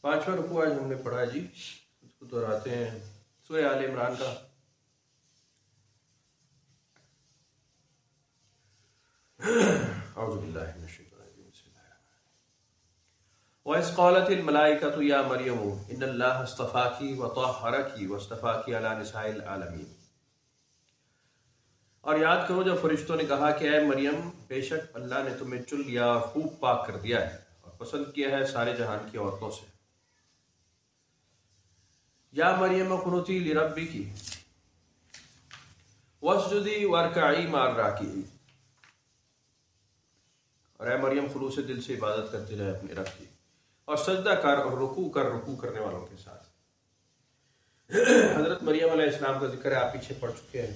पांचवा रुकू आज हमने पढ़ा जी, उसको दोहराते हैं। सूरह आल इमरान का वइज़ क़ालतिल मलाइकतु या मरियम इन्नल्लाह अस्तफ़ाकी व तहरकी वस्तफ़ाकी अला निसाइल आलमीन। और याद करो जब फरिश्तों ने कहा कि ऐ मरियम, बेशक अल्लाह ने तुम्हें चुन लिया और खूब पाक कर दिया है और पसंद किया है सारे जहान की औरतों से। या मरियम कुनुती लिरब्बिकी वस्जुदी वरकई मार राकी। और ऐ मरियम, खुलूस दिल से इबादत करते रहे अपने रब की और सजदा कर और रुकू करने वालों के साथ। हजरत मरियम अलैहिस्सलाम का जिक्र आप पीछे पढ़ चुके हैं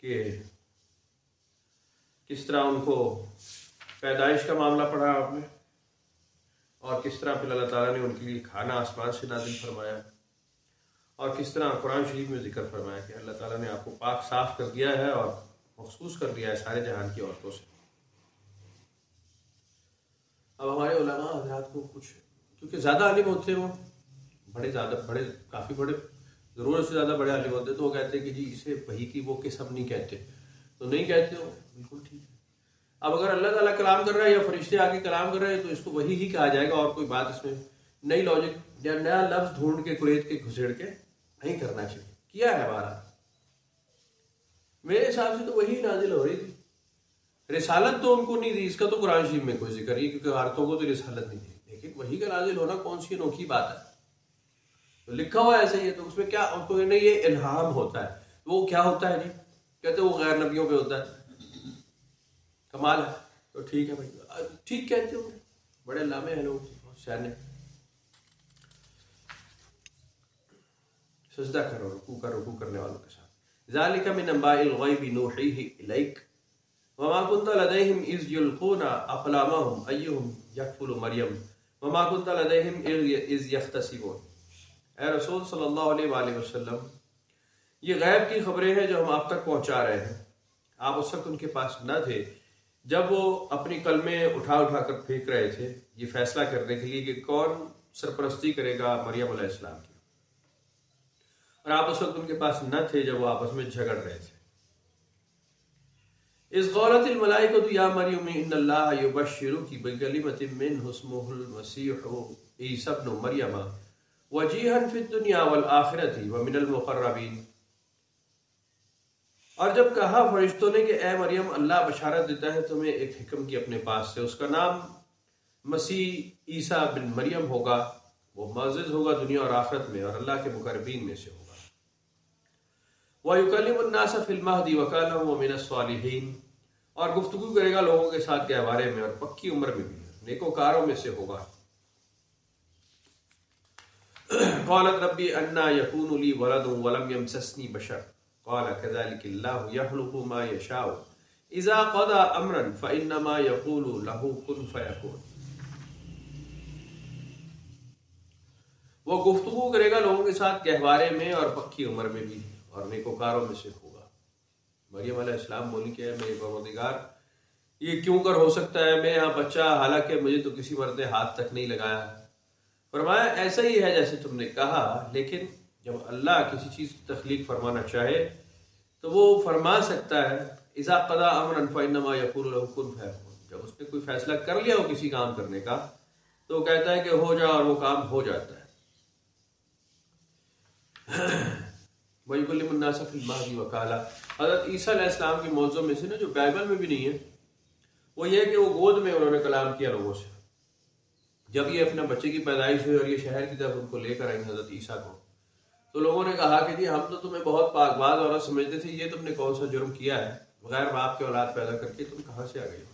कि किस तरह उनको पैदाइश का मामला पढ़ा आपने और किस तरह फिर अल्लाह ताला ने उनके लिए खाना आसमान से नाज़िल फरमाया और किस तरह कुरान शरीफ में जिक्र फरमाया कि अल्लाह ताला ने आपको पाक साफ कर दिया है और मखसूस कर दिया है सारे जहान की औरतों से। अब हमारे उलमा हज़रात को कुछ, क्योंकि ज़्यादा आलिम होते हैं, वो काफ़ी बड़े ज़रूरत से ज़्यादा बड़े आलिम होते हैं, तो वो कहते हैं कि जी इसे वही की वो किस हम नहीं कहते, तो नहीं कहते हो, बिल्कुल ठीक है। अब अगर अल्लाह ताला कलाम कर रहा है या फरिश्ते आके कलाम कर रहे हैं तो इसको वही ही कहा जाएगा और कोई बात इसमें नई लॉजिक या नया लफ्ज़ ढूंढ के कुरेद के घुसेड़ के नहीं करना चाहिए। किया है हमारा, मेरे हिसाब से तो वही नाजिल हो रही थी। रिसालत तो उनको नहीं दी, इसका तो कुरान शरीफ में कोई जिक्र नहीं, क्योंकि औरतों को तो रिसालत नहीं दी, लेकिन वही का नाजिल होना कौन सी अनोखी बात है। तो लिखा हुआ ऐसा ही है, तो उसमें क्या उनको नहीं, ये इल्हाम होता है। तो वो क्या होता है जी, कहते वो गैर नबियों पे होता है, कमाल है। तो ठीक है भाई, ठीक कहते हो, बड़े लामे हैं लोग, बहुत सैन्य। सजदा करो, रुकू करने वालों के साथ। ज़ालिका मिन अंबाइल ग़ैबि नूहीही इलैक वमा कुन्ता लदैहिम इज़ युल्क़ूना अक़लामहुम अय्युहुम यकफुलु मरियम वमा कुन्ता लदैहिम इज़ यख्तसिबून। ऐ रसूल सल्लल्लाहु अलैहि वसल्लम, ये गैब की खबरें हैं जो हम आप तक पहुंचा रहे हैं। आप उस वक्त उनके पास न थे जब वो अपनी कलमे उठा कर फेंक रहे थे ये फैसला करने के लिए कि कौन सरपरस्ती करेगा मरियम अलैहिस्सलाम की, और आप उस वक्त उनके पास न थे जब वो आपस में झगड़ रहे थे। इस क़ालतिल मलाइकतु या मरियम इन्नल्लाह युबश्शिरुकी बिकलिमतिन मिन्हु इस्मुहुल मसीहु ईसा इब्नु मरियम वजीहन फिद दुनिया वल आखिरति व मिनल मुक़र्रबीन। और जब कहा फरिश्तों ने कि ए मरियम, अल्लाह बशारत देता है तुम्हें एक हिक्म की अपने पास से, उसका नाम मसीह ईसा बिन मरियम होगा, वो मुअज़्ज़िज़ होगा दुनिया और आखिरत में और अल्लाह के मुक़र्रबीन में से होगा। व युकल्लिमुन नास फिल महदी व कहला व मिनस सालिहीन, और गुफ्तगू करेगा लोगों के साथ गहवारे में और पक्की उम्र में भी नेकोकारों में से होगा। क़ालत रब्बी अन्ना यकूनु ली वलदुन वलम यमससनी बशर क़ाल कज़ालिकल्लाहु यख़्लुक़ु मा यशाउ इज़ा क़ज़ा अम्रन फ़इन्नमा यक़ूलु लहू कुन फ़यकून। वो गुफ्तगू करेगा लोगों के साथ गहवारे में और पक्की उम्र में भी और नेकोकारों में से होगा। मरियम अलैहिस्सलाम बोली कि मेरे परवरदिगार, ये क्यों कर हो सकता है, मैं यहाँ बच्चा, हालांकि मुझे तो किसी मर्द ने हाथ तक नहीं लगाया। फरमाया ऐसा ही है जैसे तुमने कहा, लेकिन जब अल्लाह किसी चीज़ की तख्लीक फरमाना चाहे तो वो फरमा सकता है। इज़ा क़ज़ा अम्रन फ़इन्नमा यक़ूलु लहू कुन फ़यकून, जब उसने कोई फैसला कर लिया हो किसी काम करने का तो कहता है कि हो जा, और वो काम हो जाता है। वयुकल्लिमुन नास फिल महदी व कहला। हज़रत ईसा अलैहिस्सलाम के मौज़ू में से ना, जो बाइबल में भी नहीं है, वो ये है कि वो गोद में उन्होंने कलाम किया लोगों से। जब ये अपने बच्चे की पैदाइश हुई और ये शहर की तरफ उनको लेकर आई हज़रत ईसा को, तो लोगों ने कहा कि जी हम तो तुम्हें बहुत पाकबाज औरत समझते थे, ये तुमने कौन सा जुर्म किया है, बगैर बाप के औलाद पैदा करके तुम कहाँ से आ गई हो,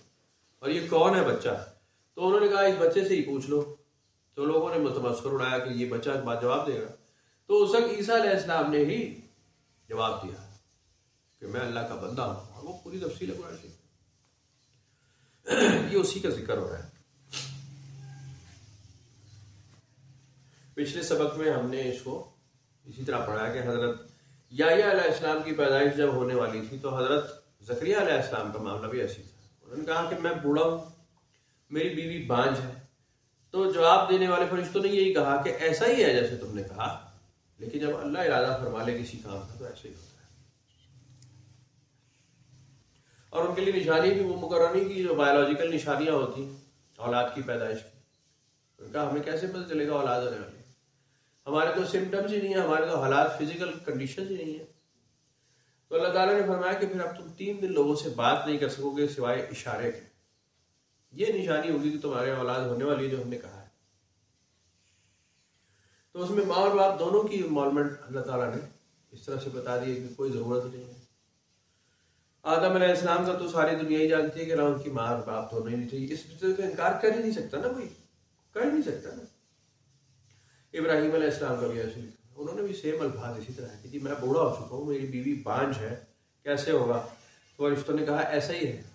और ये कौन है बच्चा। तो उन्होंने कहा इस बच्चे से ही पूछ लो। तो लोगों ने मतमस्कर उड़ाया कि ये बच्चा जवाब देगा। तो उस वक्त ईसा अलैहिस्सलाम ने ही जवाब दिया कि मैं अल्लाह का बंदा हूं, और वो पूरी तफसील कुरान शरीफ ये उसी का जिक्र हो रहा है। पिछले सबक में हमने इसको इसी तरह पढ़ा कि हजरत याह्या अलैहिस्सलाम की पैदाइश जब होने वाली थी तो हजरत ज़करिया अलैहिस्सलाम का मामला भी ऐसी था। उन्होंने कहा कि मैं बूढ़ा हूं, मेरी बीवी बांझ है, तो जवाब देने वाले फरिश्तों ने यही कहा कि ऐसा ही है जैसे तुमने कहा, लेकिन जब अल्लाह इरादा फरमा ले किसी काम का तो ऐसे ही होता है। और उनके लिए निशानी भी वो मुकर्रर नहीं की जो बायोलॉजिकल निशानियां होती हैं औलाद की पैदाइश की। उनका हमें कैसे पता चलेगा औलाद होने वाली? हमारे तो सिम्टम्स ही नहीं है, हमारे तो हालात फिजिकल कंडीशन ही नहीं है। तो अल्लाह ताला ने फरमाया कि फिर अब तुम 3 दिन लोगों से बात नहीं कर सकोगे सिवाय इशारे के। ये निशानी होगी कि तुम्हारे औलाद होने वाली है जो हमने कहा है। तो उसमें माँ और बाप दोनों की इन्वॉल्वमेंट अल्लाह ताला ने इस तरह से बता दी कि कोई ज़रूरत नहीं है। आदम अलैहिस्सलाम का तो सारी दुनिया ही जानती है कि ना उनकी माँ और बाप दोनों ही नहीं थे। इस चीज़ का इनकार कर ही नहीं सकता ना, कोई कर ही नहीं सकता ना। इब्राहिम अलैहिस्सलाम का भी ऐसे लिखा, उन्होंने भी सेम अल्फाज इसी तरह है कि जी मैं बूढ़ा हो चुका हूँ, मेरी बीवी बांझ है, कैसे होगा? तो रिश्तों ने कहा ऐसा ही है,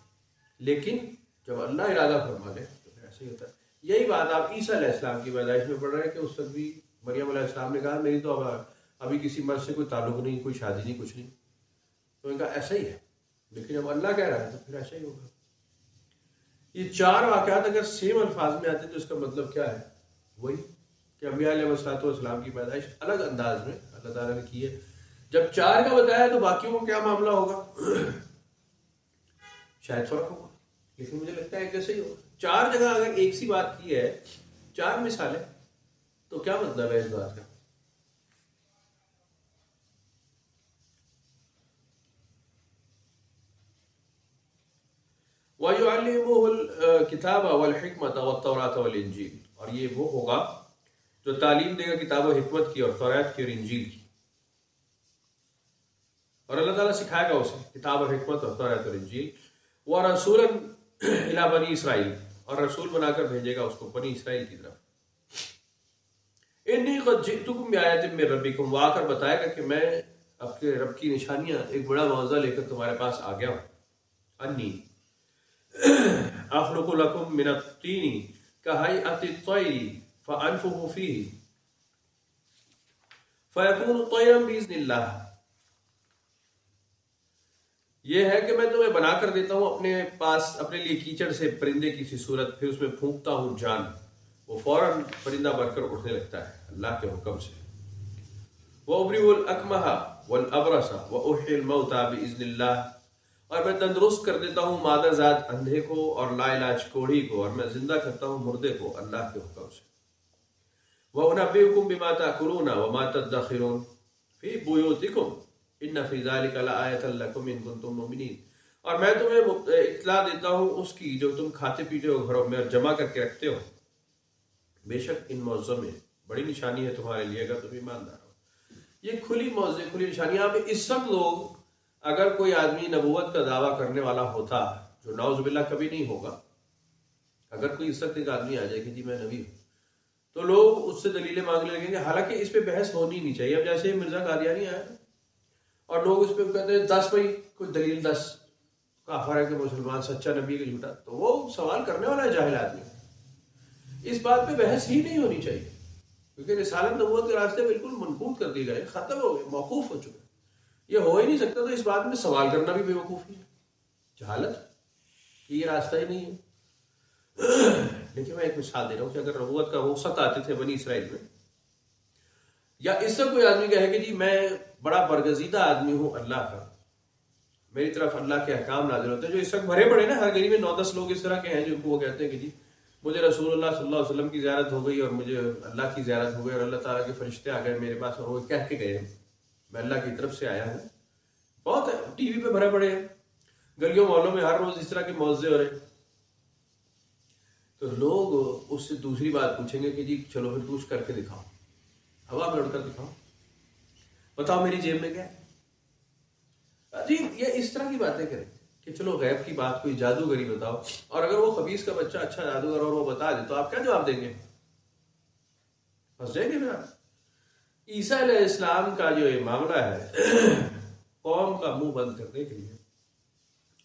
लेकिन जब अल्लाह इरादा फरमा ले तो फिर ऐसा ही होता है। यही बात आप ईसा अलैहिस्सलाम की पैदाइश में पढ़ रहे हैं कि उस वक्त भी मरियम अलैहिस्सलाम ने कहा मेरी तो अभी किसी मर्द से कोई ताल्लुक नहीं, कोई शादी नहीं, कुछ नहीं। तो उनका ऐसा ही है, लेकिन जब अल्लाह कह रहा है तो फिर ऐसा ही होगा। ये 4 वाक़यात अगर सेम अल्फाज में आते तो इसका मतलब क्या है? वही कि अम्बिया अलैहिस्सलाम की पैदाइश अलग अंदाज में अल्लाह ताला ने की है। जब 4 का बताया तो बाकियों को क्या मामला होगा? शायद फर्क होगा, लेकिन मुझे लगता है कैसे ही होगा। 4 जगह अगर एक सी बात की है, 4 मिसालें, तो क्या मतलब है इस बात का? वयुअल्लिमुहुल किताब वल हिकमत वत्तौरात वल इंजील, और ये वो होगा जो तालीम देगा किताब और हिकमत की और तौरात की और इंजील की। और अल्लाह ताला सिखाएगा उसे किताब और हिकमत और तौरात और इंजील। व रसूलन इला बनी इसराइल, और रसूल बनाकर भेजेगा उसको बनी इसराइल की तरफ। इन्नी क़द जिअतुकुम बिआयतिन मिन रब्बिकुम, वो आकर बताएगा कि मैं आपके रब की निशानियां एक बड़ा मौज़ा लेकर तुम्हारे पास आ गया हूं। अन्नी अख़्लुक़ु लकुम मिन अत्तीनी कहयअति त्तयरी फ़अनफ़ुख़ु फ़ीहि फ़यकूनु तयरन बिइज़्निल्लाह। यह है कि मैं तुम्हें बना कर देता हूं अपने पास अपने लिए कीचड़ से परिंदे की सी सूरत, फिर उसमें फूंकता हूं जान, वो फौरन परिंदा बनकर उठने लगता है अल्लाह के हुक्म से। वउब्रिउल अकमह वल अबरसा व उहिल मौता बिइज़्निल्लाह, और मैं तंदुरुस्त कर देता हूँ मादरजात अंधे को और लाइलाज कोढ़ी को, और मैं जिंदा करता हूँ मुर्दे को अल्लाह के हुक्म से। व उनब्बिउकुम बिमा ताकुलून व मा तदखिरून फी बुयूतिकुम इन्न फी ज़ालिका लआयतन लकुम इन कुंतुम मुमिनीन, और मैं तुम्हें इत्तला देता हूँ उसकी जो तुम खाते पीते हो घरों में और जमा करके रखते हो, बेशक इन मौज़ों में बड़ी निशानी है तुम्हारे लिए अगर तुम ईमानदार हो। ये खुली मौज़े, खुली निशानी। यहाँ पे इस सब लोग, अगर कोई आदमी नबूवत का दावा करने वाला होता, जो नाउज़ुबिल्लाह कभी नहीं होगा, अगर कोई इस वक्त एक आदमी आ जाए कि जी मैं नबी हूँ, तो लोग उससे दलीलें मांगने लगेंगे। हालांकि इस पे बहस होनी नहीं चाहिए। अब जैसे मिर्जा कादियानी आया और लोग इस पे कहते हैं 10 भाई कोई दलील 10 काफिर है कि मुसलमान सच्चा नबी का झूठा, तो वो सवाल करने वाला है जाहिल आदमी। इस बात पे बहस ही नहीं होनी चाहिए, क्योंकि रिसालत नबूवत के रास्ते बिल्कुल मनकूद कर दिए गए, खत्म हो गए, मौकूफ हो चुके। ये हो ही नहीं सकता, तो इस बात में सवाल करना भी बेवकूफ़ी है, जहालत, कि ये रास्ता ही नहीं है। लेकिन मैं एक मिसाल दे रहा हूँ कि अगर नबूवत का रुखसत आते थे बनी इसराइल में, या इससे कोई आदमी कहे कि जी मैं बड़ा बरगजीदा आदमी हूँ अल्लाह का, मेरी तरफ अल्लाह के अहकाम नाज़िल होते हैं, जो इस वक्त भरे पड़े ना हर गली में 9-10 लोग इस तरह के हैं जिनको वो कहते हैं कि जी मुझे रसूलुल्लाह सल्लल्लाहु अलैहि वसल्लम की ज़ियारत हो गई और मुझे अल्लाह की ज़ियारत हो गई और अल्लाह ताला के फरिश्ते आ गए मेरे पास और वो कह के गए मैं अल्लाह की तरफ से आया हूँ। बहुत टीवी पे भरे पड़े हैं, गलियों मोहल्लों में हर रोज इस तरह के मौज़े हो रहे। तो लोग उससे दूसरी बात पूछेंगे कि जी चलो फिर कुछ करके दिखाओ, हवा में उड़कर दिखाओ, बताओ मेरी जेब में क्या है। जी ये इस तरह की बातें करें कि चलो गैब की बात, कोई जादूगरी बताओ, और अगर वो खबीस का बच्चा अच्छा जादूगर और वो बता दे तो आप क्या जवाब देंगे? फंस जाएंगे फिर आप। ईसा अलैहिस्सलाम का जो ये मामला है कौम का मुंह बंद करने के लिए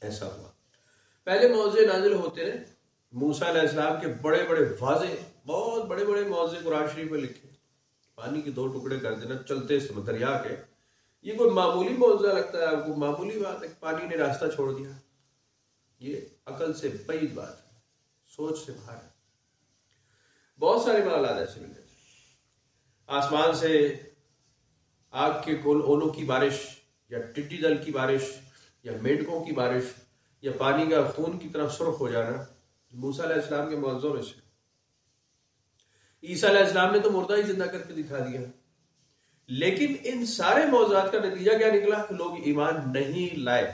ऐसा हुआ। पहले मौजे नाजिल होते रहे, मूसा अलैहिस्सलाम के बड़े बड़े वाज़े, बहुत बड़े बड़े मौजे कुरान शरीफ में लिखे, पानी के 2 टुकड़े कर देना चलते दरिया के। ये कोई मामूली मौजा लगता है आपको? मामूली बात है, पानी ने रास्ता छोड़ दिया। ये अकल से बैद बात है, सोच से बाहर है। बहुत सारे मामलात ऐसे मिलते थे। आसमान से आग के ओलों की बारिश, या टिड्डी दल की बारिश, या मेंढकों की बारिश, या पानी का खून की तरह सुर्ख हो जाना, मूसा अलैहिस्सलाम के मौजज़ों में से। ईसा अलैहिस्सलाम ने तो मुर्दा ही जिंदा करके दिखा दिया। लेकिन इन सारे मौजूदात का नतीजा क्या निकला कि लोग ईमान नहीं लाए।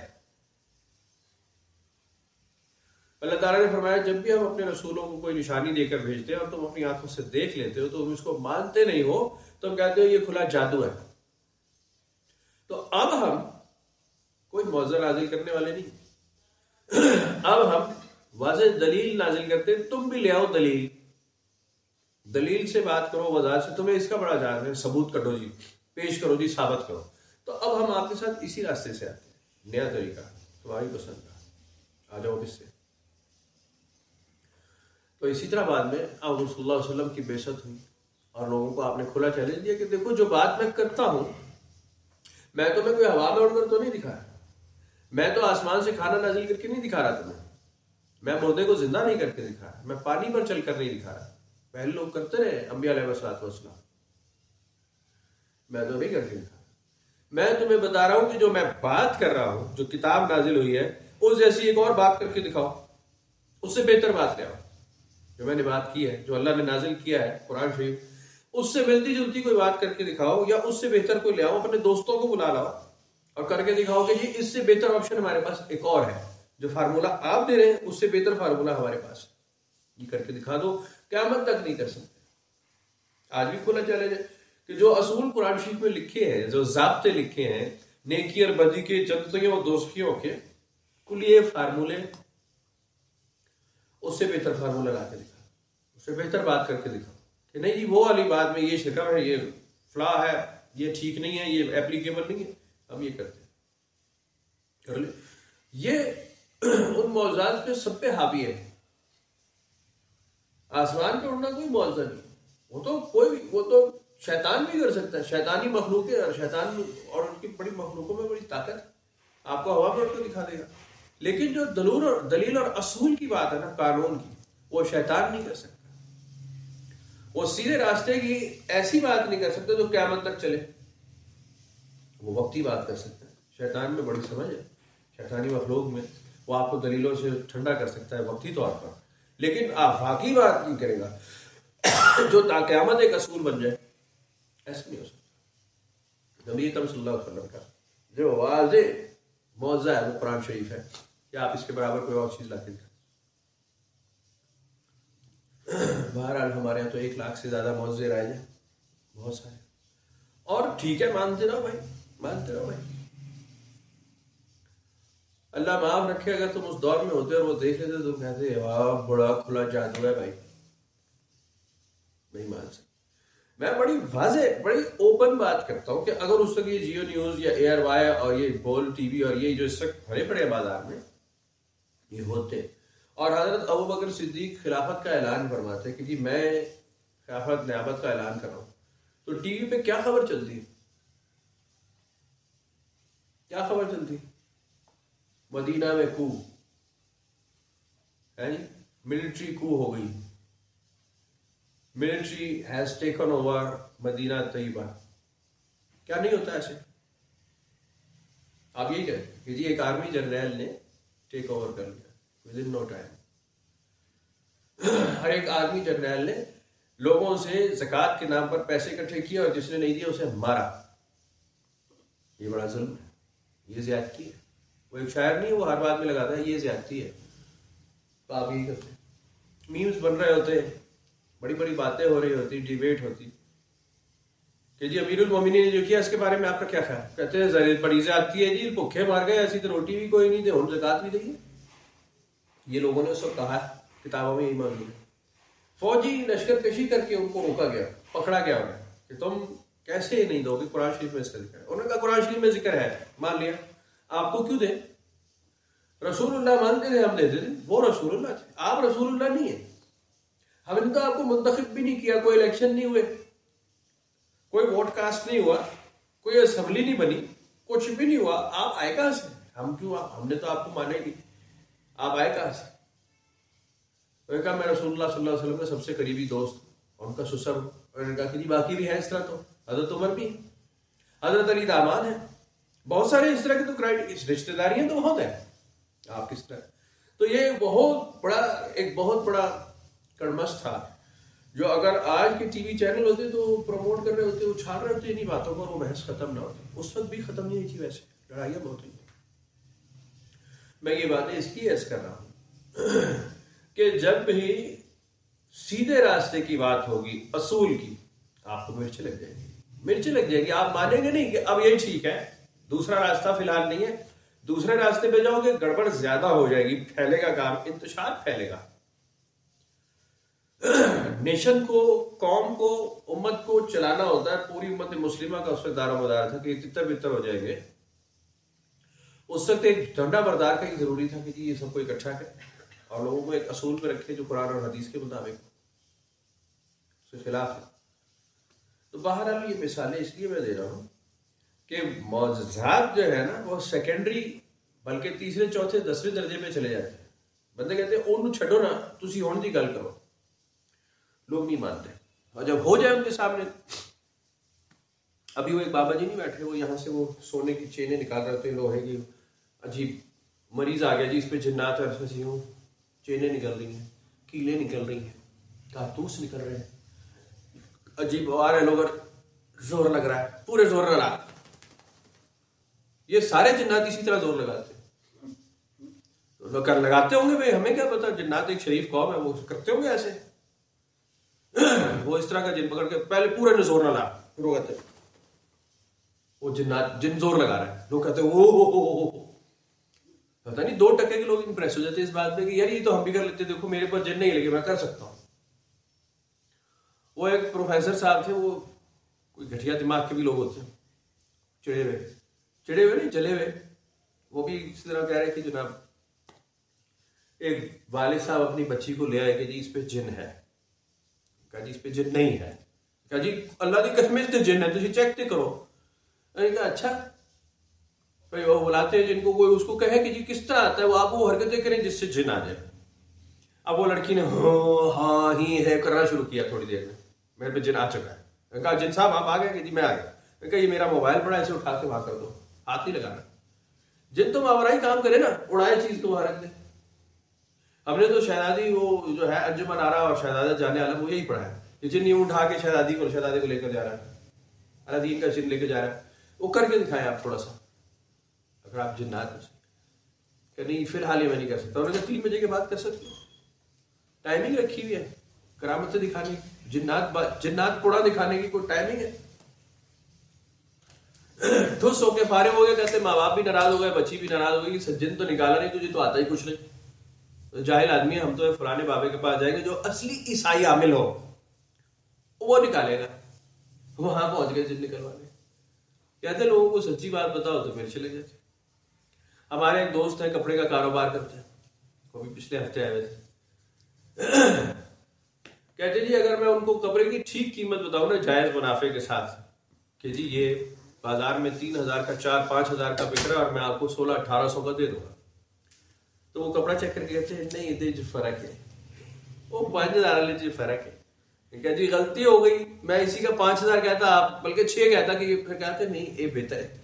अल्लाह ताला ने फरमाया, जब भी हम अपने रसूलों को कोई निशानी देकर भेजते हैं और तुम अपनी आंखों से देख लेते हो, तो तुम इसको मानते नहीं हो, तुम कहते हो ये खुला जादू है। तो अब हम कोई मौजज़ा नाजिल करने वाले नहीं, अब हम वाज़ेह दलील नाजिल करते हैं। तुम भी ले आओ दलील, दलील से बात करो, वजह से। तुम्हें इसका बड़ा जान है, सबूत करो जी, पेश करो जी, साबित करो। तो अब हम आपके साथ इसी रास्ते से आते हैं, नया तरीका तुम्हारी पसंद का, आ जाओ किससे। तो इसी तरह बाद में आप रसूलुल्लाह सल्लल्लाहु अलैहि वसल्लम की बेइज्जत हुई और लोगों को आपने खुला चैलेंज दिया कि देखो जो बात मैं करता हूं, मैं तुम्हें कोई हवा में उड़कर तो नहीं दिखा रहा, मैं तो आसमान से खाना नाजिल करके नहीं दिखा रहा तुम्हें, मैं मुर्दे को जिंदा नहीं करके दिखा रहा, मैं पानी पर चलकर नहीं दिखा रहा। पहले लोग करते रहे अंबिया अलैहिस्सलाम, मैं तो नहीं करके दिखा। मैं तुम्हें बता रहा हूं कि जो मैं बात कर रहा हूं, जो किताब नाजिल हुई है, उस जैसी एक और बात करके दिखाओ, उससे बेहतर बात ले आओ। जो मैंने बात की है, जो अल्लाह ने नाजिल किया है कुरान शरीफ, उससे मिलती जुलती कोई बात करके दिखाओ, या उससे बेहतर कोई ले आओ। अपने दोस्तों को बुला लाओ और करके दिखाओ कि जी इससे बेहतर ऑप्शन हमारे पास एक और है, जो फार्मूला आप दे रहे हैं उससे बेहतर फार्मूला हमारे पास, ये करके दिखा दो। क़यामत तक नहीं कर सकते। आज भी खुला चैलेंज है कि जो असूल कुरान शरीफ में लिखे हैं, जो ज़ाब्ते लिखे हैं नेकी और बदी के, जन्नतियों और दोज़खियों के, कुल ये फार्मूले, उससे बेहतर फार्मूला ला के दिखा, उससे बेहतर बात करके दिखाओ कि नहीं जी वो वाली बात में ये शिकम है, ये फ्ला है, ये ठीक नहीं है, ये एप्लीकेबल नहीं है, हम ये करते हैं, कर ले। ये उन मौजूदात पे सब पे हावी है। आसमान पे उड़ना कोई मौजूदा नहीं, वो तो शैतान भी कर सकता है, शैतानी मखलूक है, और शैतान और उनकी बड़ी मखलूकों में बड़ी ताकत है, आपको हवा में उड़ के दिखा देगा। लेकिन जो दलील और असूल की बात है ना, कानून की, वो शैतान नहीं कर सकता। वो सीधे रास्ते की ऐसी बात नहीं कर सकते जो क़यामत तक चले, वो वक्ती बात कर सकता है। शैतान में बड़ी समझ है, शैतानी मखलूक में, वो आपको दलीलों से ठंडा कर सकता है वक्ती तौर पर, लेकिन आफाकी बात नहीं करेगा जो क़यामत एक असूल बन जाए, ऐसा नहीं हो सकता। नबी अकरम सल्लल्लाहु अलैहि वसल्लम का जो वाज़ेह मौज़ा है वो कुरान शरीफ है, क्या आप इसके बराबर कोई और चीज लाते हैं? बहरहाल हमारे यहाँ तो 1 लाख से ज्यादा मौज़े राइज हैं, बहुत सारे, और ठीक है, मानते रहो भाई, मानते रहो भाई। अल्लाह माफ रखे, अगर तुम उस दौर में होते और वो देख लेते, तुम कहते वाह बड़ा खुला जादू है भाई, नहीं मान सकते। मैं बड़ी वाज़ेह, बड़ी ओपन बात करता हूँ कि अगर उस वक्त ये जियो न्यूज या ARY और ये बोल टीवी और ये जो इस वक्त भरे पड़े बाजार में ये होते, और हजरत अबू बकर सिद्दीक खिलाफत का ऐलान फरमाते कि जी मैं खिलाफत नियाबत का ऐलान कर रहा हूँ, तो टीवी पे क्या खबर चलती, क्या खबर चलती? मदीना में कू है जी, मिलिट्री कू हो गई, military has taken over Medina Tayyaba. क्या नहीं होता ऐसे? आप यही कहते कि जी एक आर्मी जनरल ने टेक ओवर कर लिया विद इन नो टाइम। हर एक आर्मी जनरल ने लोगों से ज़कात के नाम पर पैसे इकट्ठे किए और जिसने नहीं दिया उसे मारा। ये बड़ा जुल्म है, ये ज़्यादती है। वो एक शायर नहीं है, वो हर बात में लगाता है ये ज़्यादती है। तो आप यही करते हैं, मीम्स बन रहे होते हैं, बड़ी बड़ी बातें हो रही होती, डिबेट होती कि जी अमीरुल मोमिनीन ने जो किया इसके बारे में आपका क्या ख्याल? कहते हैं बड़ी ज़्यादती है जी, भूखे मार गए, ऐसी तो रोटी भी कोई नहीं दे, हम ज़कात भी देंगे। ये लोगों ने उसको कहा, किताबों में यही मौजूद है। फौजी लश्कर कशी करके उनको रोका गया, पकड़ा गया उन्हें कि तुम कैसे नहीं दोगे, कुरान शरीफ में इसका जिक्र है। उन्होंने कहा कुरान शरीफ में जिक्र है, मान लिया, आपको क्यों दे? रसूलुल्लाह मानते थे, हम देते थे, वो रसूलुल्लाह थे, आप रसूलुल्लाह नहीं है। हमने तो आपको मुंतखब भी नहीं किया, कोई इलेक्शन नहीं हुए, कोई वोट कास्ट नहीं हुआ, कोई असेंबली नहीं बनी, कुछ भी नहीं हुआ, आप आए कहां से? हम क्यों, हमने तो आपको माना ही नहीं, आप आए कहां से? तो कहा मैं रसूलुल्लाह सल्लल्लाहु अलैहि वसल्लम के सबसे करीबी दोस्त हूं, और उनका सुसर, उन्होंने कहा कि जी बाकी भी है इस तरह, तो हजरत उमर भी, हजरत अली दामाद है, बहुत सारे इस तरह के तो क्राइटेरिया, रिश्तेदारियां तो बहुत है, आप किस तरह। तो ये एक बहुत बड़ा कड़मस था, जो अगर आज के टीवी चैनल होते तो प्रमोट कर रहे होते, उछाल रहे होते इन्हीं बातों पर, वो बहस खत्म ना होती। उस वक्त भी खत्म नहीं हुई थी, वैसे लड़ाइयाँ बहुत हुई। मैं ये बातें इसलिए ऐसे कर रहा हूँ कि जब भी सीधे रास्ते की बात होगी, असूल की, आपको मिर्च लग जाएगी। आप मानेंगे नहीं कि अब यही ठीक है, दूसरा रास्ता फिलहाल नहीं है। दूसरे रास्ते पे जाओगे गड़बड़ ज्यादा हो जाएगी, फैलेगा काम, इंतशार फैलेगा। नेशन को, कौम को, उम्मत को चलाना होता है, पूरी उम्मत मुस्लिमा का उस वक्त दारोमदार था कि तितर बितर हो जाएंगे। उस वक्त एक झंडा बरदार का ही जरूरी था कि जी ये सबको इकट्ठा करें और लोगों को एक असूल पे रखे जो कुरान और हदीस के मुताबिक उसके खिलाफ है। तो बहरहाल ये मिसालें इसलिए मैं दे रहा हूँ कि मौजूदात जो है ना वो सेकेंडरी, बल्कि तीसरे चौथे 10वें दर्जे पे चले जाते हैं। बंदे कहते हैं उन्हें छड़ो ना, तुसी होने की गल करो, लोग नहीं मानते। और जब हो जाए उनके सामने, अभी वो एक बाबा जी नहीं बैठे, वो यहाँ से वो सोने की चेनें निकाल रहे थे, लोहे की, अजीब मरीज आ गया जी, इस पे जिन्नात है, ऐसे यूं चेनें निकल रही हैं, कीले निकल रही हैं, कारतूस निकल रहे हैं, अजीब आ रहे लोग, जोर लग रहा है, पूरे जोर लगा। ये सारे जिन्नात इसी तरह जोर लगाते हैं, तो लोग लगाते होंगे भाई, हमें क्या पता, जिन्नात एक शरीफ कौम है, वो करते होंगे ऐसे। वो इस तरह का जिन पकड़ के पहले पूरे ने जोर लगा, फिर वो कहते हैं वो जिन जोर लगा रहा है, लोग कहते हैं ओ, पता नहीं 2% के लोग इंप्रेस हो जाते हैं इस बात पे कि यार ये तो हम भी कर लेते, देखो मेरे पर जिन नहीं लगे, मैं कर सकता हूं। वो एक प्रोफेसर साहब थे, वो कोई घटिया दिमाग के भी लोग होते हैं, चिड़े हुए नहीं, जले हुए, वो भी इसी तरह कह रहे कि जनाब एक वालिद साहब अपनी बच्ची को ले आए कि जी इस पे जिन है, कहा जी इस पे जिन नहीं है, कहा जी अल्लाह की कसम से जिन है, तुम चेक तो करो। कहा अच्छा, भाई वो बुलाते हैं जिनको, कोई उसको कहे कि जी किस तरह आता है, वो आप वो हरकतें करें जिससे जिन आ जाए। अब वो लड़की ने हाँ ही है करना शुरू किया, थोड़ी देर में मेरे पे जिन आ चुका है। कहा जिन साहब आप आ गए कि जी मैं आ गया। कहा ये मेरा मोबाइल पड़ा, ऐसे उठा के वहां कर दो, हाथ नहीं लगाना। जिन तो मावराई काम करे ना, उड़ाए चीज को वहां रख दे। हमने तो शहजादी वो जो है अंजुमन आरा और शहजादा जाने वाला, वो यही पढ़ा है कि जिन यूं उठा के शहजादे को लेकर जा रहा है, अलादीन का जिन लेकर जा रहा है, वो करके दिखाएं आप थोड़ा सा, अगर आप जिन्नात नहीं, फिलहाल ये मैं नहीं कर सकता। उन्होंने 3 बजे के बाद कर सकते हो, टाइमिंग रखी हुई है करामतें दिखाने की, जिन्नात कोड़ा दिखाने की कोई टाइमिंग है। ठुस होके फारे हो गए, कहते माँ बाप भी नाराज हो गए, बच्ची भी नाराज हो गई, सज्जन तो निकाला नहीं, तुझे तो आता ही कुछ नहीं, तो जाहिल आदमी है, हम तो फलाने बाबे के पास जाएंगे, जो असली ईसाई आमिल हो वो निकालेगा। वहां पहुंच गए जिन निकलवाने। कहते लोगों को सच्ची बात बताओ तो मेरे चले जाते। हमारे एक दोस्त है, कपड़े का कारोबार करते हैं, वो भी पिछले हफ्ते आए थे। कहते जी अगर मैं उनको कपड़े की ठीक कीमत बताऊं ना, जायज मुनाफे के साथ, कि जी ये बाजार में 3000 का 4-5 का बिक रहा है और मैं आपको 1600-1800 का दे दूंगा, तो वो कपड़ा चेक करके कहते हैं नहीं ये फर्क है, वो 5000 वाले जी फर्क है। क्या जी गलती हो गई, मैं इसी का 5000 कहता, आप बल्कि 6 कहता, कि फिर कहते नहीं ये बेहतर है।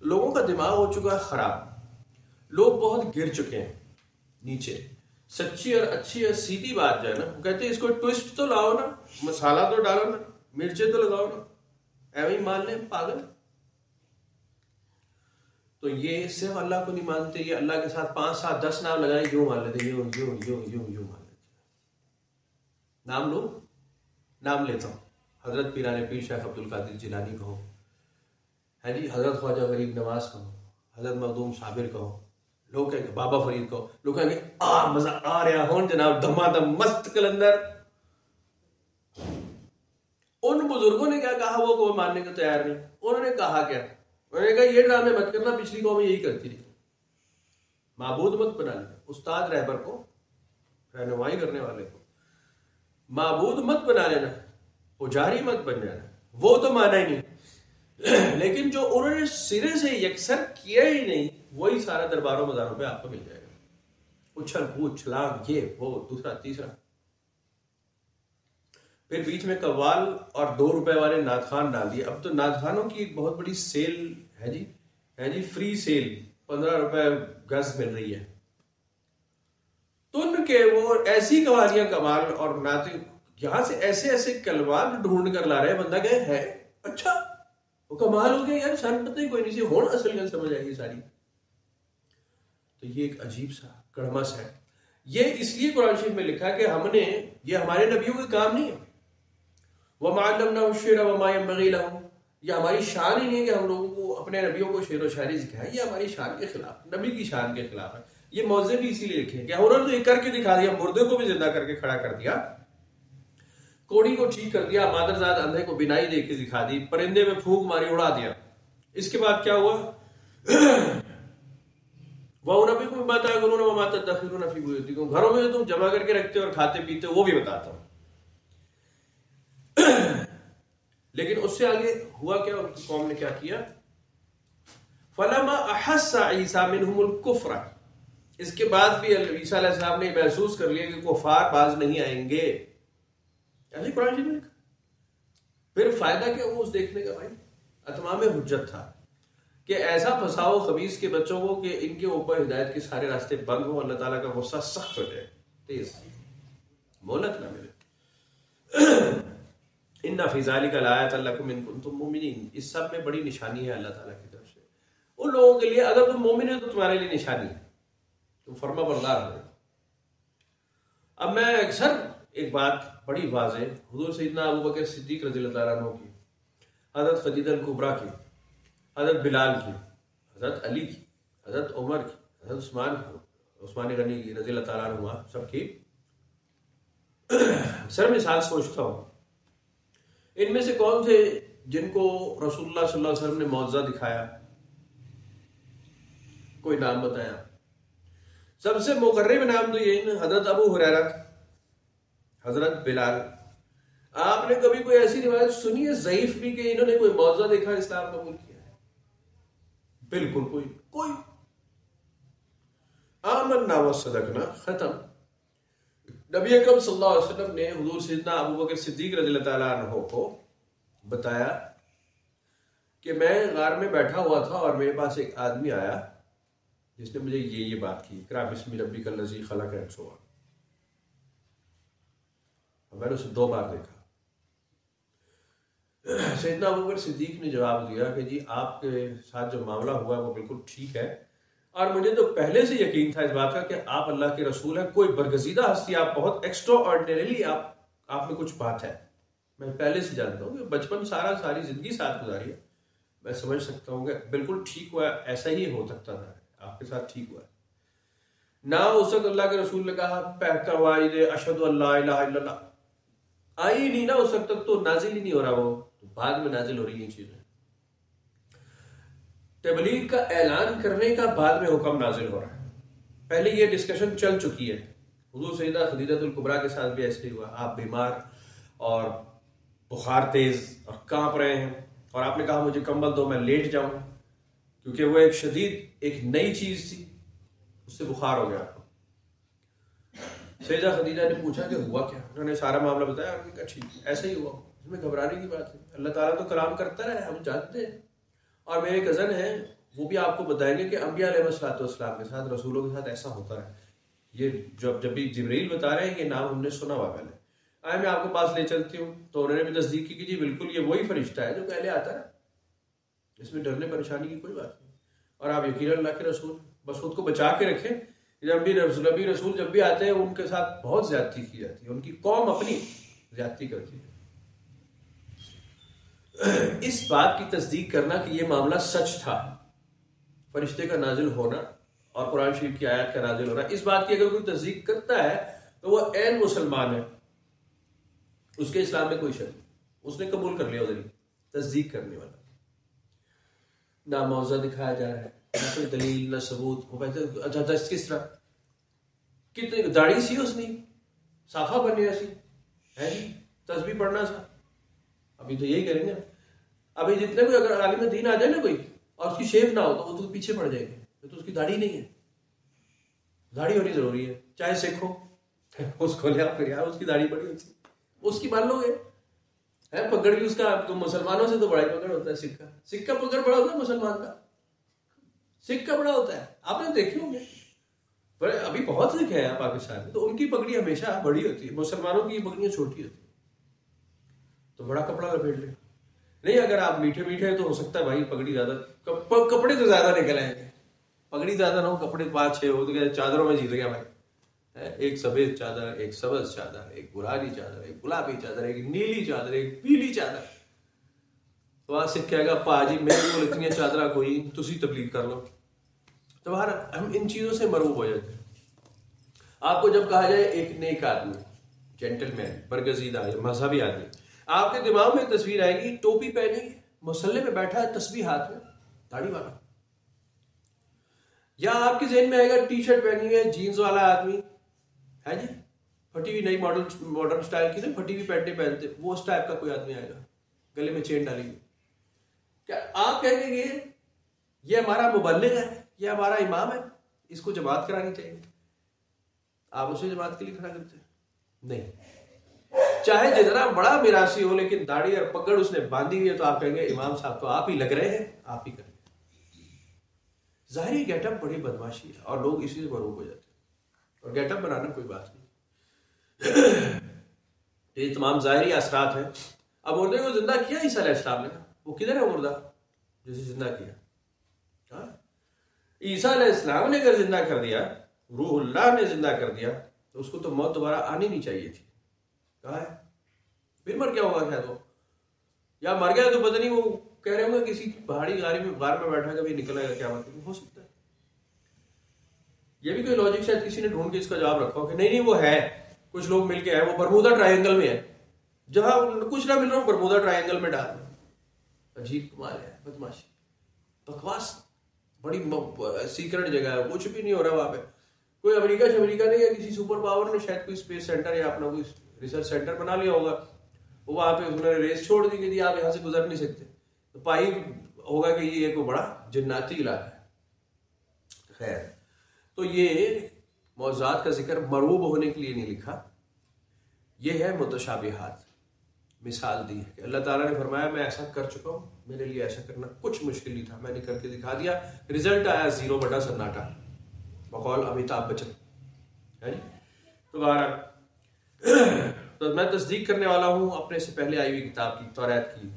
लोगों का दिमाग हो चुका है खराब, लोग बहुत गिर चुके हैं नीचे। सच्ची और अच्छी और सीधी बात जो है ना, कहते इसको ट्विस्ट तो लाओ ना, मसाला तो डालो ना, मिर्चे तो लगाओ ना, ऐਵੇਂ ही मान ले पागल। तो ये सिर्फ अल्लाह को नहीं मानते, ये अल्लाह के साथ 5-7-10 नाम लगाए, यूं मान लेते, यूं मान लेते। नाम लो, नाम लेता हूं, हजरत पीराने पीर शेख अब्दुल कादिर जिलानी कहो, है जी, हजरत ख्वाजा गरीब नवाज कहो, हजरत मखदूम साबिर कहो, लोग कहेंगे बाबा फरीद कहो, लोग कहेंगे मजा आ रहा हो जनाब, धमाधम मस्त कलंदर। उन बुजुर्गों ने क्या कहा, वो कोई मानने को तैयार नहीं। उन्होंने कहा क्या, उन्होंने कहा ये ड्रामे मत करना, पिछली कौम यही करती थी, माबूद मत बना लेना, उस्ताद रहबर को, रहनुमाई करने वाले को माबूद मत बना लेना, पुजारी मत बन जाना, वो तो माना ही नहीं। लेकिन जो उन्होंने सिरे से यकसर किया ही नहीं, वही सारा दरबारों मजारों पे आपको मिल जाएगा, उछल कूद छलांग, ये वो दूसरा तीसरा। फिर बीच में कव्वाल और 2 रुपए वाले नाथ खान डाल दिए। अब तो नाथ खानों की एक बहुत बड़ी सेल है जी, फ्री सेल, 15 रुपए गज मिल रही है। तो उनके वो ऐसी कवालियां कमाल और नाते यहां से ऐसे ऐसे कलमात ढूंढ कर ला रहे, बंदा गए है अच्छा वो कमाल हो गया यार, सन पता ही कोई नहीं सी होड़ असल गल समझ आई सारी। तो ये एक अजीब सा कड़मस है। ये इसलिए कुरान शरीफ में लिखा कि हमने, ये हमारे नबियों का काम नहीं है, वमा अल्लमनाहु शिअर वमा यंबग़ी लहू, ये हमारी शान ही नहीं है कि हम लोगों को अपने नबियों को शेर व शायरी सिखाए, ये हमारी शान के खिलाफ, नबी की शान के खिलाफ है। ये मौज़े भी इसीलिए लिखे हैं कि उन्होंने तो ये करके दिखा दिया, मुर्दे को भी जिंदा करके खड़ा कर दिया, कोड़ी को ठीक कर दिया, मादरजाद अंधे को बिनाई दे के दिखा दी, परिंदे में फूंक मारी उड़ा दिया। इसके बाद क्या हुआ? वअनब्बिउकुम बिमा ताकुलून व मा तदखिरून फी बुयूतिकुम, घरों में जो तुम जमा करके रखते हो और खाते पीते हो वो भी बताता हूं। लेकिन उससे आगे हुआ क्या? उनकी कौम ने क्या किया? फलमा अहस्सा ईसा मिनहुमुल कुफ्र, इसके बाद भी ईसा अलैहिस्सलाम ने महसूस कर लिया कि कुफार बाज नहीं आएंगे। ऐसे कुरान में लिखा। फिर फायदा क्या हुआ उस देखने का? भाई अतमाम हुज्जत था कि ऐसा फसाओ खबीस के बच्चों को कि इनके ऊपर हिदायत के सारे रास्ते बंद हो, अल्लाह ताला का गुस्सा सख्त हो जाए, तेज मोहलत ना मिले। इन्ना फी ज़ालिका लाआयतन लकुम इन कुंतुम मुमिनीन, इस सब में बड़ी निशानी है अल्लाह ताला की तरफ से उन लोगों के लिए, अगर तुम मोमिन हो तो तुम्हारे लिए निशानी है, तुम फर्माबरदार हो। अब मैं अक्सर एक बात बड़ी वाज़ेह हुज़ूर सैयदना अबू बकर सिद्दीक रज़ियल्लाहु ताला अन्हु की, हज़रत खदीजा अल-कुबरा की, हज़रत बिलाल की, हज़रत अली की, हज़रत उमर की, हज़रत उस्मान गनी की रज़ियल्लाहु ताला अन्हु सबकी सर मिसाल सोचता हूँ, इनमें से कौन थे जिनको रसूलुल्लाह सल्लल्लाहु अलैहि वसल्लम ने मौजज़ा दिखाया? कोई नाम बताया? सबसे मुकर्रब नाम तो ये है, हज़रत अबू हुरैरा, हज़रत बिलाल। आपने कभी कोई ऐसी रिवायत सुनी है ज़ईफ भी कि इन्होंने कोई मौजज़ा देखा, इस्लाम कबूल किया है? बिल्कुल कोई। आमन्ना व सदकना, खत्म। नबी अकरम सल्लल्लाहु अलैहि वसल्लम ने हुजूर सैयदना अबू बकर सिद्दीक रज़ियल्लाहु ताला अन्हु को बताया कि मैं गार में बैठा हुआ था और मेरे पास एक आदमी आया जिसने मुझे ये बात की, इक़रा बिस्मि रब्बिकल लज़ी खलक़, मैंने उसे 2 बार देखा। सैयदना अबू बकर सिद्दीक ने जवाब दिया कि जी आपके साथ जो मामला हुआ वो बिल्कुल ठीक है, और मुझे तो पहले से यकीन था इस बात का कि आप अल्लाह के रसूल हैं, कोई बरगजीदा हस्ती, आप बहुत एक्स्ट्रा ऑर्डिनरीली आप में कुछ बात है, मैं पहले से जानता हूँ कि बचपन सारी जिंदगी साथ गुजारी है, मैं समझ सकता हूँ कि बिल्कुल ठीक हुआ, ऐसा ही हो सकता था, आपके साथ ठीक हुआ ना। उस वक्त अल्लाह के रसूल ने कहा पहका वाइद अशहदु अल्ला इलाहा इल्लल्लाह आई नहीं ना, उस वक्त तक तो नाजिल ही नहीं हो रहा, वो तो बाद में नाजिल हो रही है चीजें। तबलीग का ऐलान करने का बाद में हुक्म नाजिल हो रहा है, पहले ये डिस्कशन चल चुकी है। हुजूर सैयदा खदीजतुल कुबरा के साथ भी ऐसे ही हुआ, आप बीमार और बुखार तेज और कांप रहे हैं, और आपने कहा मुझे कंबल दो मैं लेट जाऊं, क्योंकि वो एक शदीद एक नई चीज थी, उससे बुखार हो गया आपको। सैयदा खदीजा ने पूछा कि हुआ क्या? उन्होंने सारा मामला बताया, उन्होंने कहा ठीक ऐसा ही हुआ, इसमें घबराने की बात है, अल्लाह ताला तो कलाम करता है, हम जानते हैं। और मेरे कज़न हैं वो भी आपको बताएंगे कि अंबिया अलैहिस्सलाम के साथ, रसूलों के साथ ऐसा होता है। ये जब भी जिब्रील बता रहे हैं, ये नाम हमने सुना हुआ पहले, आए मैं आपको पास ले चलती हूँ, तो उन्होंने भी तस्दीक की कि जी बिल्कुल ये वही फरिश्ता है जो पहले आता है, इसमें डरने परेशानी की कोई बात नहीं, और आप यकीन अल्लाह के रसूल, बस खुद को बचा के रखें। जब भी रसूल जब भी आते हैं उनके साथ बहुत ज्यादती की जाती है, उनकी कौम अपनी ज्यादती करती है। इस बात की तस्दीक करना कि यह मामला सच था, फरिश्ते का नाजिल होना और कुरान शरीफ की आयत का नाजिल होना, इस बात की अगर कोई तस्दीक करता है तो वह ऐन मुसलमान है, उसके इस्लाम में कोई शक नहीं, उसने कबूल कर लिया उधर ही। तस्दीक करने वाला ना मौज़ा दिखाया जा रहा है, ना कोई दलील ना सबूत, वो कहते अच्छा किस तरह, कितनी दाढ़ी सी उसने, साफा बनने ऐसी है जी, तस्बीह पढ़ना सा, अभी तो यही करेंगे। अभी जितने भी अगर आलिम दीन आ जाए ना कोई और उसकी शेव ना हो तो वो तो पीछे पड़ जाएंगे, तो उसकी दाढ़ी नहीं है, दाढ़ी होनी जरूरी है, चाहे सिख हो उसको ले आप यार उसकी दाढ़ी बड़ी होती है, उसकी मान लोगे है पकड़ भी उसका, तो मुसलमानों से तो बड़ा ही पकड़ होता है सिक्का, सिक्का पकड़ बड़ा होता है मुसलमान का, सिक्का बड़ा होता है, आपने देखे होंगे। पर अभी बहुत सिख है पाकिस्तान में, तो उनकी पगड़ी हमेशा बड़ी होती है, मुसलमानों की पगड़ियां छोटी होती है, तो बड़ा कपड़ा लपेट ले। नहीं अगर आप मीठे मीठे हैं तो हो सकता है भाई पगड़ी ज्यादा, कपड़े तो ज्यादा निकल आएंगे, पगड़ी ज्यादा ना हो, कपड़े 5-6 हो तो चादरों में जीत गया भाई, एक सफेद चादर, एक सबज चादर, एक बुरानी चादर, एक गुलाबी चादर, एक नीली चादर, एक पीली चादर। तो आज सिख कहेगा पाजी मेरे को इतनी चादर कोई तुसी तबलीग कर लो। तो बाहर हम इन चीजों से मरूब हो जाते हैं। आपको जब कहा जाए एक नेक आदमी, जेंटलमैन, बरगजीदा या मजहबी आदमी, आपके दिमाग में तस्वीर आएगी टोपी पहनी मुसल्ले पे बैठा है, तस्बीह हाथ में, दाढ़ी वाला। या आपके जहन में आएगा टी शर्ट पहनी है जीन्स वाला आदमी है जी, फटी हुई नई मॉडर्न स्टाइल की ना फटी हुई पैंटें पहनते, वो उस टाइप का कोई आदमी आएगा, गले में चेन डालेंगे। क्या आप कहेंगे ये हमारा मुबल्लिग है, ये हमारा इमाम है, इसको जमात करानी चाहिए? आप उसे जमात के लिए खड़ा करते हैं? नहीं। चाहे जितना बड़ा मिरासी हो, लेकिन दाढ़ी और पगड़ उसने बांधी हुई है, तो आप कहेंगे इमाम साहब तो आप ही लग रहे हैं, आप ही करेंगे। जाहिर गेटअप बड़ी बदमाशी है और लोग इसी से मरूब हो जाते हैं, और गेटअप बनाना कोई बात नहीं। ये तमाम जाहिरी असरात है। अब मुर्दे को जिंदा किया ईसा अलैहिस्सलाम ने, वो किधर है मुर्दा जिसे जिंदा किया? ईसा अलैहिस्सलाम ने अगर जिंदा कर दिया, रूहुल्लाह ने जिंदा कर दिया, तो उसको तो मौत दोबारा आनी नहीं चाहिए थी। कहा है फिर मर गया होगा शायद वो, या मर गया तो पता नहीं, वो कह रहे होंगे किसी पहाड़ी गाड़ी में गार में बैठा कभी निकल आएगा, क्या बात हो सकता है। ये भी कोई लॉजिक शायद किसी ने ढूंढ के इसका जवाब रखा हो कि नहीं वो है, कुछ लोग मिलके है, वो बरमूदा ट्रायंगल में है, जहां कुछ ना मिल रहा हो बरमूदा ट्रायंगल में डाल। अजीब कमाल है, बदमाशी, बकवास, बड़ी सीक्रेट जगह है, कुछ भी नहीं हो रहा वहां पे। कोई अमेरिका नहीं, या किसी सुपर पावर ने शायद कोई स्पेस सेंटर या अपना कोई रिसर्च सेंटर बना लिया होगा, वो वहां पे उन्होंने रेस छोड़ दी कि आप यहां से गुजर नहीं सकते, तो पाई होगा कि ये कोई बड़ा जन्नती इलाका है। खैर, तो ये मौज़ूआत का जिक्र मरूब होने के लिए नहीं लिखा, ये है मुतशाबिहात। मिसाल दी है कि अल्लाह ताला ने फरमाया मैं ऐसा कर चुका हूं, मेरे लिए ऐसा करना कुछ मुश्किल नहीं था, मैंने करके दिखा दिया, रिजल्ट आया 0 बटा सन्नाटा, बकौल अमिताभ बच्चन है। तो बहरहाल तो मैं तस्दीक करने वाला हूं अपने से पहले आई हुई किताब की, तौरात की,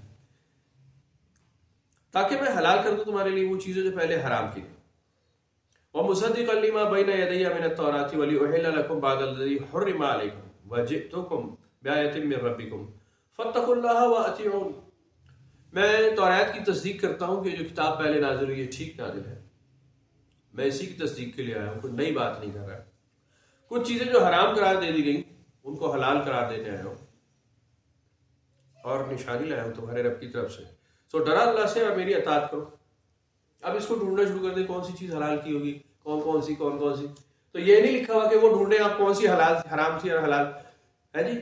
ताकि मैं हलाल कर दूं तुम्हारे लिए वो चीजें जो पहले हराम की। और मुसद्दिक़न लिमा बैना यदैया मिन अत-तौराति व लिउहिल्ला लकुम बअदल्लज़ी हुर्रिमा अलैकुम व जि'तुकुम बिआयतिन मिन रब्बिकुम फत्तकुल्लाह व अतीऊन। मैं तौरात की तस्दीक करता हूं कि जो किताब पहले नाजिल हुई है ठीक नाजिल है, मैं इसी की तस्दीक के लिए आया हूं, कोई नई बात नहीं कर रहा। कुछ चीजें जो हराम करार दे दी गई उनको हलाल करार देने आया हूं, और निशानी लाया हूं तुम्हारे रब की तरफ से। सो डरा अल्लाह से और मेरी अताअत करो। अब इसको ढूंढना शुरू कर दे, कौन सी चीज हलाल की होगी, कौन सी। तो ये नहीं लिखा हुआ कि वो ढूंढे आप कौन सी हलाल हराम थी और हलाल है जी,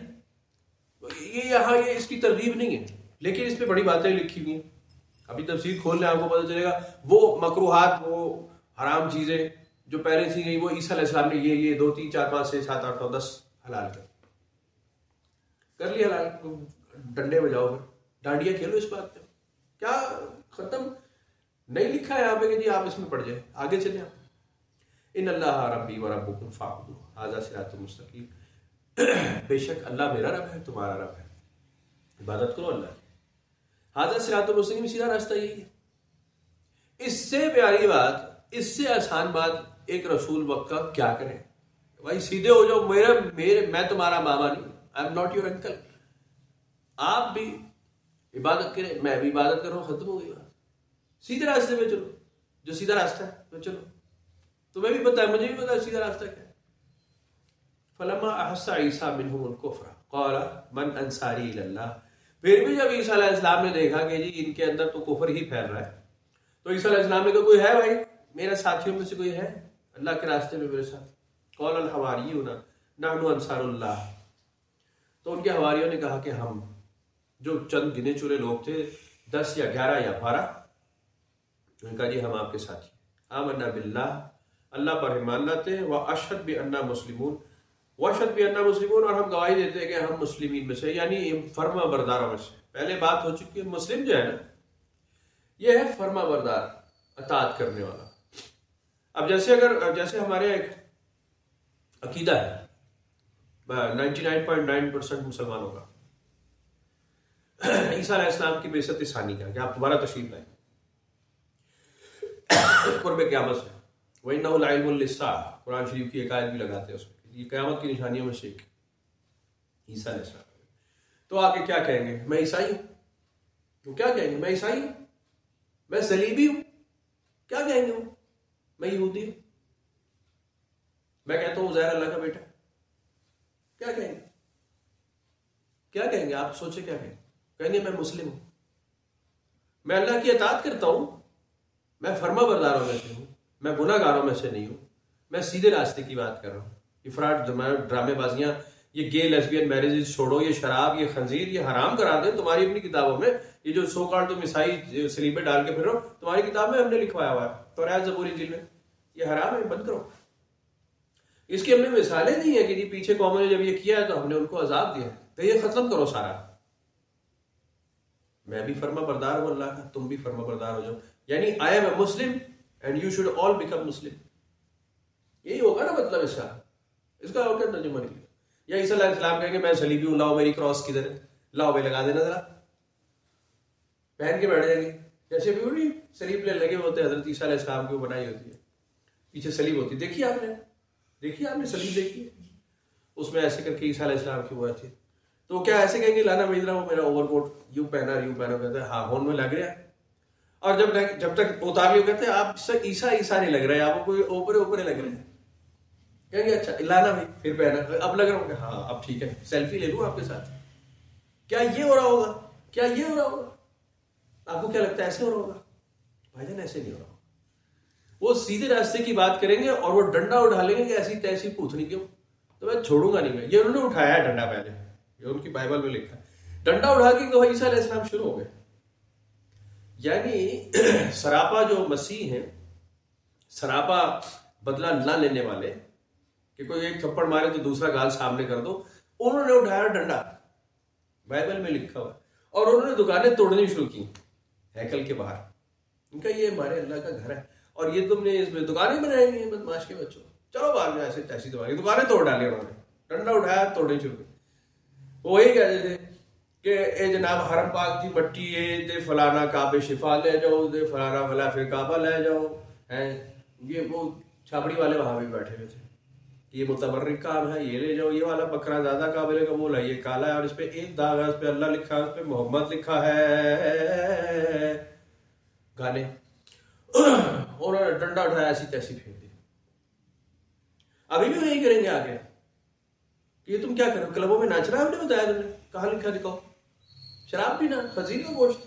ये यहाँ ये इसकी तरगीब नहीं है, लेकिन इस पे बड़ी बातें लिखी हुई हैं। अभी तफसीर खोल लें आपको पता चलेगा, वो मकरूहात, वो हराम चीजें जो पहले थी गई, वो ईसा अलैहिस्सलाम ने ये 2 3 4 5 6 7 8 9 10 हलाल कर लिया हलाल। डंडे बजाओ, फिर डांडिया खेलो इस बात पे, क्या खत्म नहीं लिखा है यहाँ पे कि जी आप इसमें पड़ जाए, आगे चले आप। इन अल्लाह रब्बी व रब्बुकुम फअबुदू हाज़ा सिरातुल मुस्तकीम। बेशक अल्लाह मेरा रब है, तुम्हारा रब है, इबादत करो अल्लाह की। हाज़ा सिरातुल मुस्तकीम, सीधा रास्ता यही है। इससे प्यारी बात, इससे आसान बात एक रसूल वक्त का क्या करें? भाई सीधे हो जाओ, मैं तुम्हारा मामा नहीं, I am not your uncle. आप भी इबादत करें, मैं भी इबादत कर रहा हूं, खत्म हो गई बात। सीधे रास्ते पे चलो, जो सीधा रास्ता है तो चलो। तुम्हें भी पता है, मुझे भी पता है सीधा रास्ता क्या है। फलम्मा अहस्सा ईसा मिनहुमुल कुफ्र क़ाल मन अंसारी इलल्लाह। फिर भी जब ईसा अलैहिस्सलाम ने देखा कि जी इनके अंदर तो कुफ्र ही फैल रहा है, तो ईसा अलैहिस्सलाम ने कहा कोई है भाई मेरे साथियों में से कोई है अल्लाह के रास्ते में मेरे साथ? क़ाल अल हवारियूना नहनु अंसारुल्लाह। तो उनके हवारियों ने कहा कि हम जो चंद गिने चुने लोग थे, 10 या 11 या 12, उनका जी हम आपके साथी। आमन्ना बिल्लाह, अल्लाह पर ईमान लाते हैं, व अशहद बि अन्ना मुस्लिमून, वशहद बिअन्ना मुस्लिमून, और हम गवाही देते हैं कि हम मुस्लिमीन में से, यानी फर्मा बरदारों में से। पहले बात हो चुकी है, मुस्लिम जो है ना, ये है फर्मा बरदार, अतात करने वाला। अब जैसे हमारे एक अकीदा है 99.9% मुसलमानों का, ईसा अलैहिस्सलाम की बेइज्जत सानी का, कि आप दोबारा तशरीफ लाए कुर्ब क़यामत से, वइन्नहु लइल्मुल लिस्साअ, कुरान शरीफ की एक आयत भी लगाते हैं उसमें, ये क़यामत की निशानियों में से एक ईसा अलैहिस्सलाम। तो आके क्या कहेंगे, मैं ईसाई हूं। तो क्या कहेंगे, मैं ईसाई हूं, मैं सलीबी हूं। क्या कहेंगे वो, मैं यहूदी हूं, मैं कहता हूं उज़ैर अल्लाह का बेटा। क्या कहेंगे, क्या कहेंगे, आप सोचे क्या कहेंगे। कहेंगे मैं मुस्लिम हूं, मैं अल्लाह की इताअत करता हूं, मैं फर्मा बरदारों में से हूं, मैं गुनाहगारों में से नहीं हूं, मैं सीधे रास्ते की बात कर रहा हूं। ये फ्रॉड ड्रामेबाजियां, ये गे लेस्बियन मैरिजेस छोड़ो, ये शराब, ये खंजीर, ये हराम करा दें तुम्हारी अपनी किताबों में। ये जो सो कॉल्ड तुम ईसाई सलीबे डाल के फिर रहो, तुम्हारी किताब में हमने लिखवाया हुआ है, तौरात ज़बूर इंजील में, ये हराम है, बंद करो। इसकी हमने मिसालें दी है कि जी पीछे कौमों ने जब ये किया है तो हमने उनको अजाब दिया है, तो ये खत्म करो सारा। मैं भी फर्मा बरदार हूं अल्लाह का, तुम भी फर्मा बरदार हो जाओ, यानी I am a Muslim and you should all become Muslim. यही होगा ना मतलब इसका और क्या तर्जुमा निकलेगा। या ईसा अलैहिस्सलाम कहेंगे मैं सलीबी हूं, लाओ मेरी क्रॉस किधर है, लाओ भाई लगा देना जरा, पहन के बैठ जाएंगे। जैसे भी नहीं सलीब लगे होते हैं, हजरत ईसा अलैहिस्सलाम की वो बनाई होती है, पीछे सलीब होती है, देखिए आपने सलीब देखी है, उसमें ऐसे करके ईसा अलैहिस्सलाम की वो थी। तो क्या ऐसे कहेंगे लाना भेज रहा हूं, मेरा ओवरकोट यूं पहना, कहते हैं हाँ होन में लग रहा है। और जब तक उतार लियो कहते हैं आप ईसा नहीं लग रहा है, आपको कोई ऊपर लग रहे हैं। कहेंगे अच्छा लाना भाई, फिर पहना, अब लग रहा हूँ, हाँ अब ठीक है, सेल्फी ले लूं आपके साथ। क्या ये हो रहा होगा, क्या ये हो रहा होगा, आपको क्या लगता है ऐसे हो रहा होगा? भाईजान ऐसे नहीं हो रहा। वो सीधे रास्ते की बात करेंगे और वो डंडा उठा लेंगे कि ऐसी तैसी पूछनी क्यों, तो मैं छोड़ूंगा नहीं। मैं ये उन्होंने उठाया है डंडा, पहले ये उनकी बाइबल में लिखा है, डंडा उठा के तो ईसा अलैहिस्सलाम शुरू हो गए। यानी सरापा जो मसीह हैं, सरापा बदला ना लेने वाले, कि कोई एक थप्पड़ मारे तो दूसरा गाल सामने कर दो, उन्होंने उठाया डंडा, बाइबल में लिखा हुआ, और उन्होंने दुकानें तोड़नी शुरू की हैकल के बाहर। उनका ये हमारे अल्लाह का घर है और ये तुमने इसमें दुकानें बनाई हुई हैं बदमाश के बच्चों, चलो बाहर में ऐसे तैसी दुकानें तोड़ डाली उन्होंने, डंडा उठाया तोड़नी शुरू की। वो वही कहते थे कि ए जनाब हरम पाक की मट्टी है, दे फलाना काबे शिफा ले जाओ, दे फलाना फला फिर काबा ले जाओ, है ये वो छाबड़ी वाले वहां भी बैठे हुए थे, ये मुतबर्रिक काम है, ये ले जाओ, ये वाला बकरा ज्यादा काबिल कबूल है, ये काला है और इस पे एक दाग है, उस पे अल्लाह लिखा है, उस पे मोहम्मद लिखा है, गाने। उन्होंने डंडा उठाया ऐसी तैसी फेंक दी। अभी भी वही करेंगे आगे, ये तुम क्या करो, क्लबों में नाच रहा है, हमने बताया, तुमने कहा लिखा दिखाओ, शराब पीना, खंजीर का गोश्त,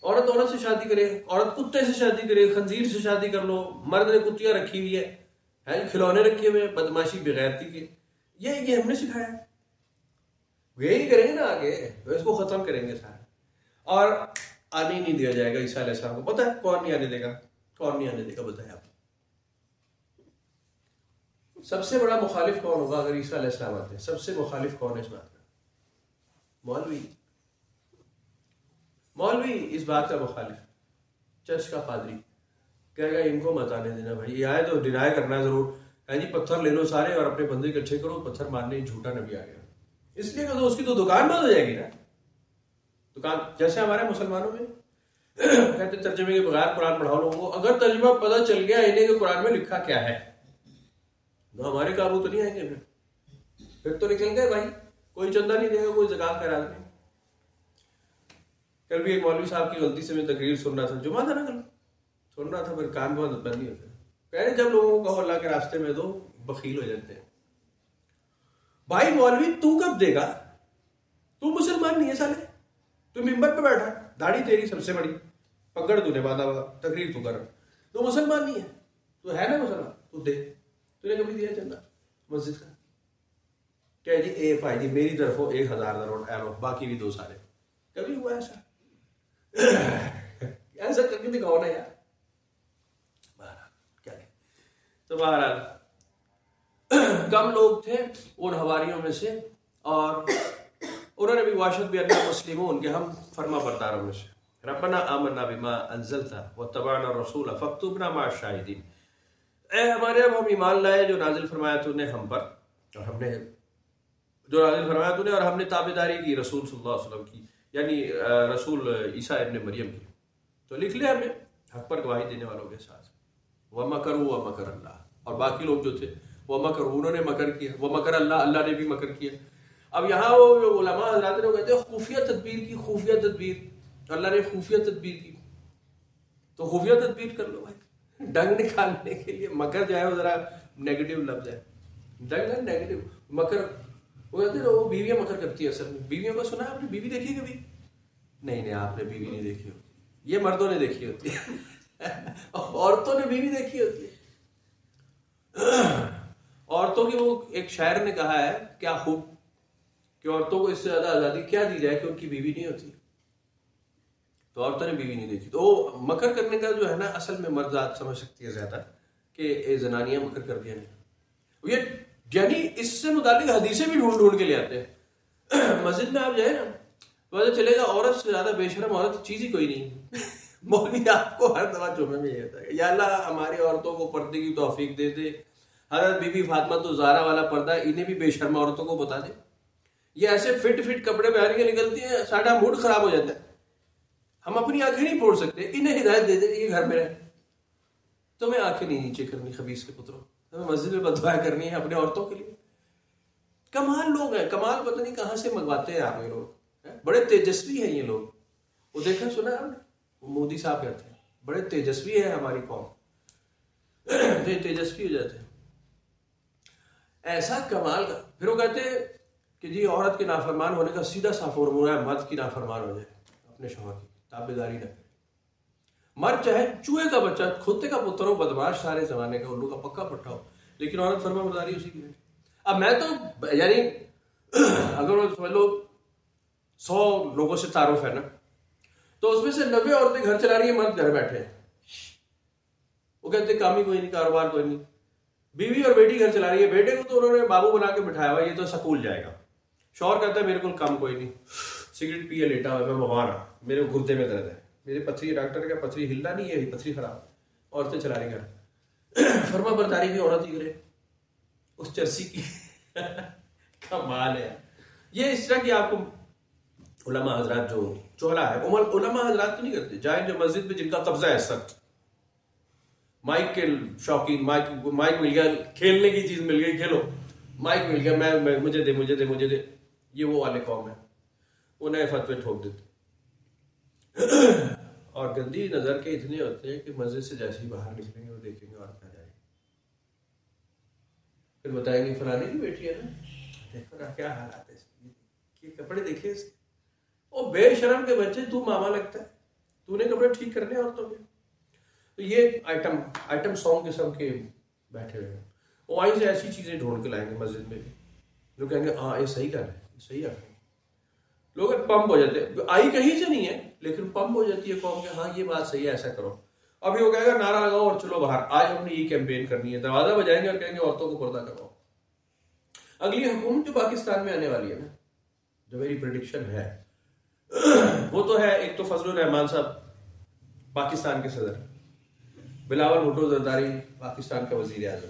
औरत औरत से शादी करे, औरत कुत्ते से शादी करे, खंजीर से शादी कर लो, मर्द ने कुत्तियां रखी हुई है, खिलौने रखे हुए, बदमाशी बेगैरती के, ये हमने सिखाया। यही करेंगे ना आगे, तो इसको खत्म करेंगे सारा, और आने ही नहीं दिया जाएगा ईसा अलैहिस्सलाम को। पता है कौन नहीं आने देगा, कौन नहीं आने देगा, बताया आप। सबसे बड़ा मुखालिफ कौन होगा अगर ईसा अलैहिस्सलाम आते हैं? सबसे मुखालिफ कौन है इस बात का? मौलवी इस बात का मुखालिफ, चर्च का पादरी कहेगा इनको मत आने देना भाई, ये आए तो डिनाई करना जरूर है जी, पत्थर ले लो सारे और अपने बंदे इकट्ठे करो, पत्थर मारने झूठा नबी आ गया, इसलिए तो उसकी तो दुकान बंद हो जाएगी ना। दुकान जैसे हमारे मुसलमानों में कहते तर्जुमे के बगैर कुरान पढ़ाओ लोगों को, अगर तर्जुमा पता चल गया इन्हें कि कुरान में लिखा क्या है तो हमारे काबू तो नहीं आएंगे, फिर तो निकल गए भाई, कोई चंदा नहीं देगा, कोई ज़कात खैरात नहीं। कल भी एक मौलवी साहब की गलती से मैं तकरीर सुन रहा था, जुमा था ना कल, सुन रहा था, फिर कान बहुत बंद नहीं होते, कह रहे जब लोगों को कहो अल्लाह के रास्ते में दो बखील हो जाते हैं। भाई मौलवी तू कब देगा, तू मुसलमान नहीं है साले, तू मिंबर पे बैठा, दाढ़ी तेरी सबसे बड़ी, पकड़ तूने बांधा हुआ, तकरीर तू कर, तू मुसलमान नहीं है, तू है ना मुसलमान, तू दे, तूने कभी दिया चंदा मस्जिद का? क्या जी ए भाई जी मेरी तरफों 1000 नोट एलो, बाकी भी 2 सारे, कभी हुआ ऐसा? ऐसा करके दिखाओ ना यार। बहरहाल क्या है, तो बहरहाल कम लोग थे उन हवारियों में से, और उन्होंने भी वाशद भी अन्ना मुस्लिमून के हम फर्मा बरदारों में से। रब्बना आमन्ना बिमा अंज़लता वत्तबअना रसूल फक्तुबना मअ शाहिदीन। ए हमारे अब हम ईमान लाए जो नाजिल फरमाया तूने हम पर, और हमने जो नाजिल फरमाया तूने, और हमने ताबेदारी की रसूल सल्लल्लाहु अलैहि वसल्लम की, यानी रसूल ईसा इब्न मरियम की, तो लिख लिया हमने हक पर गवाही देने वालों के साथ। व मकरू व मकर अल्लाह, और बाकी लोग जो थे वह मकर, उन्होंने मकर किया, वह मकर अल्लाह, अल्लाह ने भी मकर किया। अब यहाँ वो उलमा हज़रात ने कहते हैं खुफिया तदबीर की, खुफिया तदबीर, अल्लाह ने खुफिया तदबीर की, तो खुफिया तदबीर कर लो भाई। डंग निकालने के लिए मकर जो है वो जरा नेगेटिव लफ्ज है, डंग नेगेटिव, मकर वो कहते हैं वो बीवियां मकर करती है। असल में बीवियों को सुना है आपने? बीवी देखी कभी? नहीं, आपने बीवी नहीं देखी होती, ये मर्दों ने देखी होती है औरतों ने बीवी देखी होती है। औरतों की, वो एक शायर ने कहा है क्या खूब कि औरतों को इससे ज्यादा आजादी क्या दी जाए कि उनकी बीवी नहीं होती, तो औरतों ने बीवी नहीं देखी। तो मकर करने का जो है ना, असल में मर्दात समझ सकती है ज्यादा कि जनानियां मकर कर दिया नहीं, ये यानी इससे मुतालिक हदीसें भी ढूंढ ढूंढ के ले आते हैं। मस्जिद में आप जाए ना तो पता चलेगा औरत से ज्यादा बेशरम औरत चीज ही कोई नहीं। मौलवी आपको हर दफा जुम्मे में ये होता है, या अल्लाह हमारी औरतों को पर्दे की तौफीक दे दे। हज़रत बीबी फातिमा तो ज़ारा वाला पर्दा, इन्हें भी बेशर्म औरतों को बता दे। ये ऐसे फिट कपड़े पहन के निकलती हैं, सारा मूड खराब हो जाता है। हम अपनी आंखें नहीं फोड़ सकते, इन्हें हिदायत दे दे ये घर में रहे। तुम्हें आंखें नहीं नीचे करनी खबीस के पुत्रों, तुम्हें मस्जिद में बददुआ करनी है अपने औरतों के लिए। कमाल लोग हैं, कमाल पता नहीं कहां से मंगवाते हैं आप ये लोग, बड़े तेजस्वी हैं ये लोग। वो देखा सुना आपने, मोदी साहब कहते हैं बड़े तेजस्वी है हमारी कौम, तेजस्वी हो जाते हैं, ऐसा कमाल का। फिर वो कहते हैं कि जी औरत के नाफरमान होने का सीधा सा फॉर्मूला है मर्द की नाफरमान हो जाए, अपने शौहर की ताबेदारी न करे। मर्द चाहे चूहे का बच्चा, खोते का पुत्र हो, बदमाश सारे जमाने का, उल्लू का पक्का पट्टा हो, लेकिन औरत फरमा बरदारी उसी की। अब मैं तो यानी अगर समझ लो 100 लोगों से तारुफ है ना, तो उसमें से 90 औरतें घर चला रही है, मर्द घर बैठे हैं। वो कहते काम ही कोई नहीं, कारोबार कोई नहीं। बीवी और बेटी घर चला रही है, बेटे को तो उन्होंने बाबू बना के बिठाया हुआ, ये तो स्कूल जाएगा। शौहर कहता है मेरे को काम कोई नहीं, सिगरेट पिए लेटा हुआ, मैं बीमार हूं, मेरे गुर्दे में दर्द है, मेरी पथरी, डॉक्टर का पथरी हिलना नहीं है, पथरी खराब। औरतें चला रही घर। फर्मा बरदारी भी औरत ही करे उस चर्सी की। कमाल है ये। इस तरह की आपको उलमा हजरात जो चोला है, उलमा हजरात तो नहीं करते, जाए जो मस्जिद में जिनका कब्जा है सख्त, माइक के शौकीन, माइक मिल गया, खेलने की चीज मिल गई, खेलो, माइक मिल गया, मैं मुझे दे, ये वो वाले कौम है, वो नए फतवे ठोक देते। और गंदी नजर के इतने होते हैं कि मस्जिद से जैसे ही बाहर निकलेंगे वो देखेंगे और क्या जाएंगे, फिर बताएंगे फलाने की बेटी है ना, देखो ना क्या हालात है, ये कपड़े देखे, ओ बेशरम के बच्चे, तू मामा लगता है, तूने कपड़े ठीक करने औरतों के। तो ये आइटम सॉन्ग किस्म के बैठे हुए हैं, वो वहीं से ऐसी चीजें ढूंढ के लाएंगे मस्जिद में भी, जो कहेंगे हाँ ये सही कर रहे हैं, सही है। लोग पंप हो जाते हैं, आई कहीं से नहीं है लेकिन पंप हो जाती है कौम के, हाँ ये बात सही है, ऐसा करो। अभी वो कहेगा नारा लगाओ और चलो बाहर, आज हमने ये कैंपेन करनी है, दरवाजा बजाएंगे और कहेंगे औरतों को पर्दा करवाओ। अगली हुकूमत जो पाकिस्तान में आने वाली है ना, जो मेरी प्रेडिक्शन है वो तो है, एक तो फजलुर रहमान साहब पाकिस्तान के सदर, बिलावल भुट्टो जरदारी पाकिस्तान का वजीर आजम।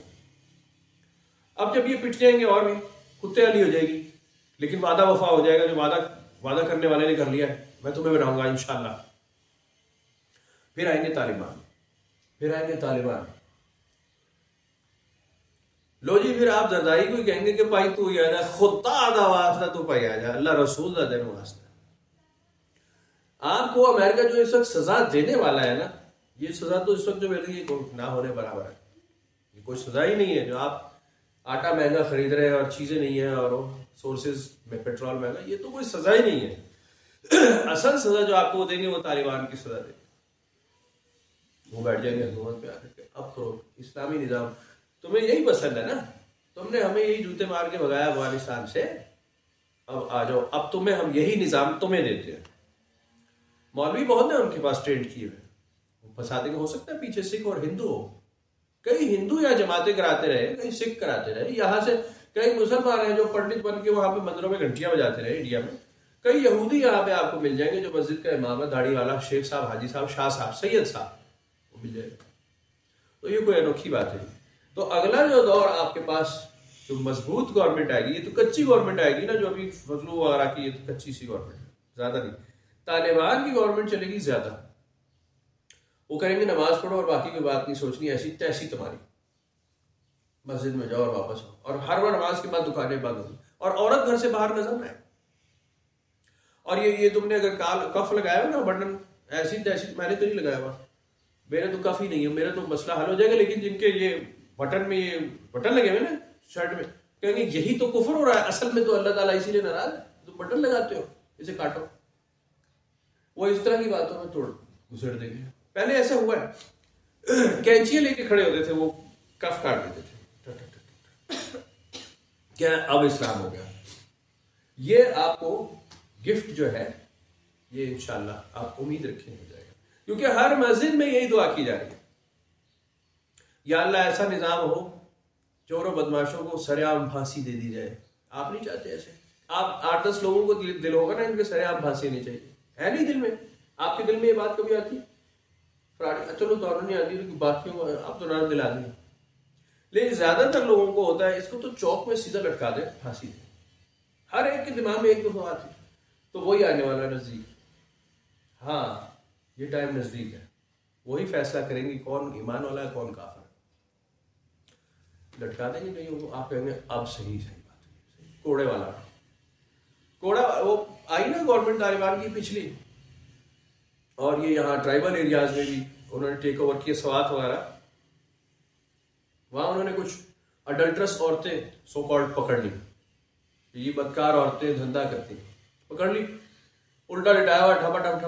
अब जब ये पिट जाएंगे और भी कुत्ते वाली हो जाएगी, लेकिन वादा वफा हो जाएगा, जो वादा करने वाले ने कर लिया है, मैं तुम्हें बनाऊंगा इंशाल्लाह। फिर आएंगे तालिबान, लो जी, फिर आप जरदारी को कहेंगे कि भाई तू आ जा, खुदा दा वास्ता तू भाई आ जा, अल्लाह रसूल दा दिन वास्ता। आपको अमेरिका जो इस वक्त सजा देने वाला है ना, ये सजा तो इस वक्त जो मिल रही है ना होने बराबर है, ये कोई सजा ही नहीं है। जो आप आटा महंगा खरीद रहे हैं और चीजें नहीं है और सोर्सेज में पेट्रोल महंगा, ये तो कोई सजा ही नहीं है। असल सजा जो आपको देंगे वो तालिबान की सजा देंगे, वो बैठ जाएंगे हुकूमत पे आकर, अब करो इस्लामी निजाम, तुम्हें यही पसंद है ना, तुमने हमें यही जूते मार के भगाया अफगानिस्तान से, अब आ जाओ, अब तुम्हें हम यही निजाम तुम्हें देते हैं। मौलवी बहुत है उनके पास ट्रेंड किए हुए, फंसा देंगे। हो सकता है पीछे सिख और हिंदू हो, कई हिंदू यहाँ जमातें कराते रहे, कई सिख कराते रहे, यहाँ से कई मुसलमान हैं जो पंडित बन के वहां पे मंदिरों में घंटियां बजाते रहे इंडिया में। कई यहूदी यहाँ पे आपको मिल जाएंगे जो मस्जिद का इमाम है, दाढ़ी वाला, शेख साहब, हाजी साहब, शाह साहब, सैयद साहब, वो मिल जाएगा। तो ये कोई अनोखी बात है। तो अगला जो दौर आपके पास जो मजबूत गवर्नमेंट आएगी, ये तो कच्ची गवर्नमेंट आएगी ना, जो अभी फजलू वगैरह की, ये तो कच्ची सी गवर्नमेंट है, ज्यादा नहीं। तालिबान की गवर्नमेंट चलेगी ज्यादा, वो करेंगे नमाज पढ़ो और बाकी कोई बात नहीं सोचनी, ऐसी तैसी तुम्हारी, मस्जिद में जाओ और वापस आओ, और हर बार नमाज के बाद दुकानें बंद होगी, और औरत घर से बाहर नजर ना आए। और ये तुमने अगर कफ लगाया हो ना बटन, ऐसी तैसी, मैंने तो नहीं लगाया हुआ, मेरे तो कफ ही नहीं है, मेरा तो मसला हल हो जाएगा। लेकिन जिनके ये बटन में ये बटन लगे हुए ना शर्ट में, कहेंगे यही तो कुफर हो रहा है, असल में तो अल्लाह ताला इसीलिए नाराज है, तो बटन लगाते हो, इसे काटो। वो इस तरह की बातों में तोड़ घुसेड़ देंगे। पहले ऐसा हुआ है, कैंचियां लेके खड़े होते थे, वो कफ काट देते थे। क्या अब इस्लाम हो गया। ये आपको गिफ्ट जो है, ये इंशाल्लाह आप उम्मीद रखें हो जाएगा, क्योंकि हर मस्जिद में यही दुआ की जा रही है, या अल्लाह ऐसा निजाम हो चोरों बदमाशों को सरेआम फांसी दे दी जाए। आप नहीं चाहते ऐसे? आप 8-10 लोगों को दिल होगा ना इनके सरेआम फांसी नहीं चाहिए, है नहीं दिल में? आपके दिल में ये बात कभी आती? चलो दोनों नहीं आती, लेकिन बाकियों को आप तो नाम दिला देंगे। लेकिन ज्यादातर लोगों को होता है इसको तो चौक में सीधा लटका दे, फांसी दे। हर एक के दिमाग में एक दो बात है, तो वही आने वाला नजदीक। हाँ, ये टाइम नजदीक है, वही फैसला करेंगे कौन ईमान वाला है कौन काफिर। लटका देंगे नहीं, आप कहेंगे अब सही बात है, कोड़े वाला कोड़ा। वो आई ना गवर्नमेंट तालिबान की पिछली, और ये यहाँ ट्राइबल एरियाज में भी उन्होंने टेक ओवर किया, स्वात वगैरह, वहां उन्होंने कुछ अडल्ट्रस औरतें सो कॉल्ड पकड़ ली, ये बदकार औरतें धंधा करती, पकड़ ली, उल्टा लिटाया हुआ, ठपाठप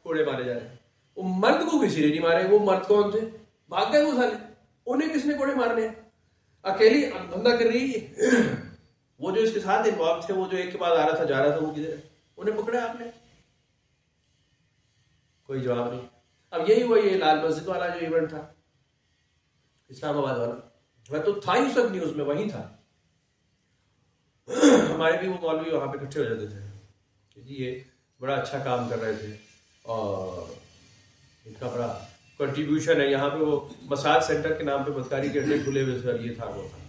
कोड़े मारे जा रहे हैं। वो मर्द को किसी ने नहीं मारे, वो मर्द कौन थे? भाग गए वो साले, उन्हें किसने कोड़े मारने? अकेली धंधा कर रही है। वो जो इसके साथ इन्वॉल्व थे, वो जो एक के बाद आ रहा था जा रहा था, वो किधर? उन्हें पकड़ा आपने? कोई जवाब नहीं। अब यही हुआ, ये लाल मस्जिद वाला जो इवेंट था इस्लामाबाद वाला, वह तो था ही उस वक्त न्यूज में, वही था। हमारे भी वो मौलवी वहां पे इकट्ठे हो जाते थे कि जी ये बड़ा अच्छा काम कर रहे थे और इनका बड़ा कंट्रीब्यूशन है। यहाँ पे वो मसाज सेंटर के नाम पे बदकारी के अड्डे खुले हुए थे, ये था वो था।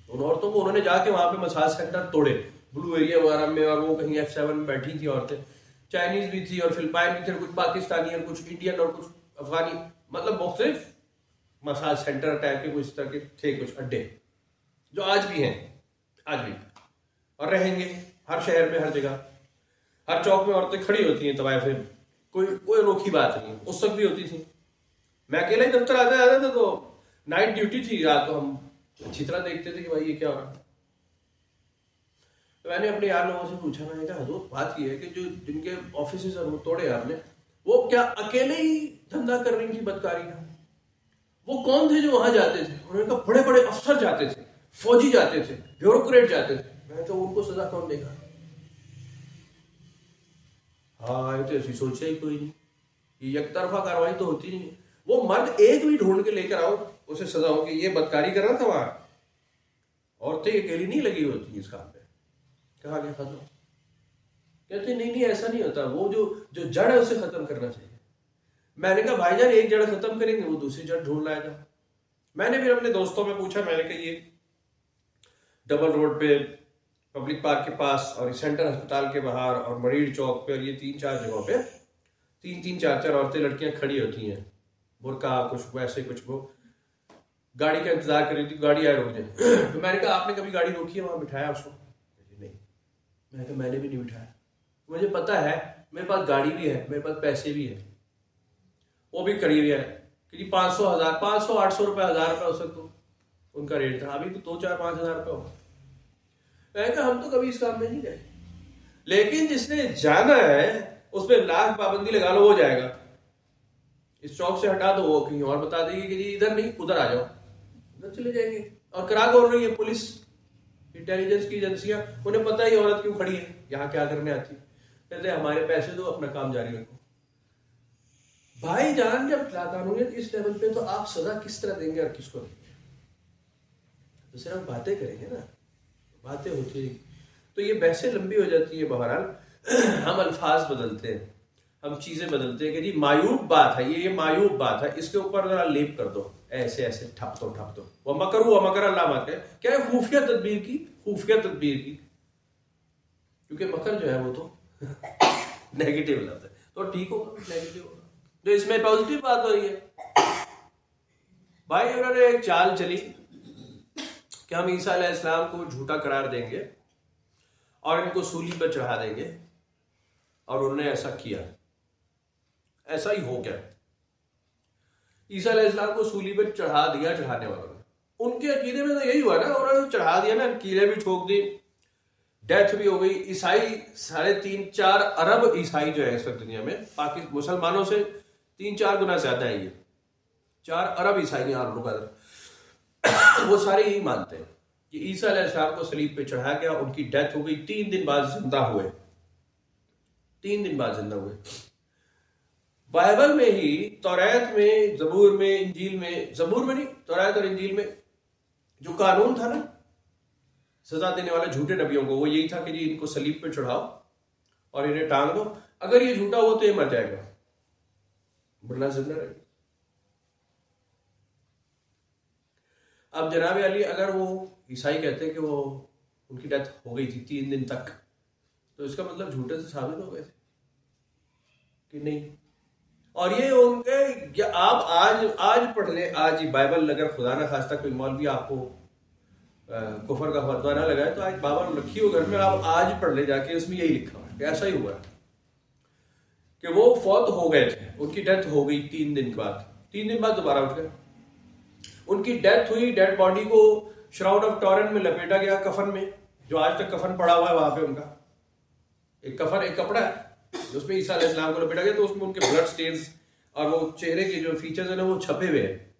उन औरतों को उन्होंने जाके वहां पे मसाज सेंटर तोड़े ब्लू एरिया वगैरह में, और वो कहीं F7 में बैठी थी औरतें, चाइनीज भी थी और फिलिपाइन भी थे, कुछ पाकिस्तानी और कुछ इंडियन और कुछ अफगानी, मतलब मुख्तलिफ मसाज सेंटर टाइप के कुछ तरह के थे, कुछ अड्डे जो आज भी हैं, आज भी और रहेंगे हर शहर में, हर जगह, हर चौक में औरतें खड़ी होती हैं तवायफे। कोई अनोखी बात नहीं है, उस वक्त भी होती थी। मैं अकेला ही दफ्तर आता था, तो नाइट ड्यूटी थी, रात को हम अच्छी तरह देखते थे कि भाई ये क्या हो रहा है। तो मैंने अपने यार लोगों से पूछा, मैंने कहा हजूर बात ये है कि जो जिनके ऑफिस वो तोड़े आपने, वो क्या अकेले ही धंधा कर रही थी बदकारी का? वो कौन थे जो वहां जाते थे? उन्होंने कहा बड़े बड़े अफसर जाते थे, फौजी जाते थे, ब्यूरोक्रेट जाते थे। मैं तो उनको सजा कौन देगा? हाँ, तो ऐसी सोचा ही कोई नहीं, ये एक तरफा कार्रवाई तो होती नहीं है। वो मर्द एक भी ढूंढ के लेकर आओ, उसे सजा हो कि ये बदकारी कर रहा था वहां, औरतें अकेली नहीं लगी होती इस काम पे। कहा गया खत्म? कहते नहीं ऐसा नहीं होता, वो जो जड़ है उसे खत्म करना चाहिए। मैंने कहा भाईजान एक जड़ खत्म करेंगे, वो दूसरी जड़ ढूंढ लाएगा। मैंने फिर अपने दोस्तों में पूछा, मैंने कहा ये डबल रोड पे, पब्लिक पार्क के पास, और सेंटर अस्पताल के बाहर, और मरीड़ चौक पे, और ये 3-4 जगहों पे 3-3, 4-4 औरतें लड़कियां खड़ी होती हैं, बुर्का कुछ वैसे कुछ, वो गाड़ी का इंतजार कर रही थी, गाड़ी आए रोक जाए। तो मैंने कहा आपने कभी गाड़ी रोकी है वहां, बिठाया उसको? नहीं। मैंने कहा मैंने भी नहीं बिठाया, मुझे पता है, मेरे पास गाड़ी भी है, मेरे पास पैसे भी है। वो भी खड़ी हुई है कि 500, 800 रुपए, 1000 रुपए उस वक्त उनका रेट था, अभी तो 2-4-5 हजार रुपए होगा। मैंने कहा हम तो कभी इस काम में नहीं गए, लेकिन जिसने जाना है उसमें लाख पाबंदी लगा लो, हो जाएगा। इस चौक से हटा दो, वो कहीं और बता देगी कि जी इधर नहीं उधर आ जाओ, उधर चले जाएंगे। और करा कौन रही है? पुलिस, इंटेलिजेंस की एजेंसियां, उन्हें पता ही औरत क्यों खड़ी है, यहाँ क्या करने आती है। कहते हमारे पैसे दो, अपना काम जारी रखो। भाईजान जब लाकानूनियत इस लेवल पे, तो आप सजा किस तरह देंगे और किसको देंगे? तो सिर्फ बातें करेंगे ना, बातें होती है तो ये बहसें लंबी हो जाती है। बहरहाल हम अल्फाज बदलते हैं, हम चीजें बदलते हैं कि जी मायूब बात है, ये मायूब बात है, इसके ऊपर जरा लेप कर दो, ऐसे ऐसे ठप दो। वह मकर अल्लाह माते, क्या है? खुफिया तदबीर की, क्योंकि मकर जो है वो तो नेगेटिव लाता है, तो ठीक होगा, नेगेटिव होगा। तो इसमें पॉजिटिव बात हो रही है। भाई उन्होंने एक चाल चली कि हम ईसा अलैहिस्सलाम को झूठा करार देंगे और इनको सूली पर चढ़ा देंगे, और उन्होंने ऐसा किया, ऐसा ही हो गया। ईसा अलैहिस्सलाम को सूली पर चढ़ा दिया चढ़ाने वालों ने। उनके अकीदे में तो यही हुआ ना, उन्होंने चढ़ा दिया ना, कीलें भी ठोक दी, डेथ भी हो गई। ईसाई 3.5-4 अरब ईसाई जो है इस वक्त दुनिया में, पाकिस्तान मुसलमानों से 3-4 गुना ज्यादा है ये, 4 अरब ईसाई वो सारे यही मानते हैं कि ईसा अलैहिस्सलाम को सलीब पे चढ़ाया गया, उनकी डेथ हो गई, 3 दिन बाद जिंदा हुए, 3 दिन बाद जिंदा हुए। बाइबल में ही, तौरात में, जबूर में, इंजील में, जबूर में नहीं, तौरात और इंजील में जो कानून था ना सजा देने वाले झूठे नबियों को, वो यही था कि जी इनको सलीब पे चढ़ाओ और इन्हें टांग दो, अगर ये झूठा हो तो ये मर जाएगा, वरना जिंदा रहेगा। अब जनाब अली, अगर वो ईसाई कहते हैं कि वो उनकी डेथ हो गई थी 3 दिन तक, तो इसका मतलब झूठे से साबित हो गए थे कि नहीं? और ये उनके, आप आज पढ़ ले, आज ही बाइबल, अगर खुदा ना खास्ता कोई मौलवी आपको कुफर का फतवा ना लगाए, तो आज बाइबल रखी हो घर में, आप आज पढ़ ले जाके, उसमें यही लिखा हुआ है कि ऐसा ही हुआ कि वो फौत हो गए थे, उनकी डेथ हो गई 3 दिन बाद, 3 दिन बाद दोबारा उठ गए, उनकी डेथ हुई, डेड बॉडी को श्राउड ऑफ टॉरन में लपेटा गया, कफन में, जो आज तक कफन पड़ा हुआ है वहां पे उनका, एक कफन, एक कपड़ा है उसमें ईसा अलैहिस्सलाम को लपेटा गया, तो उसमें उनके ब्लड स्टेन्स और वो चेहरे के जो फीचर्स है ना वो छपे हुए हैं।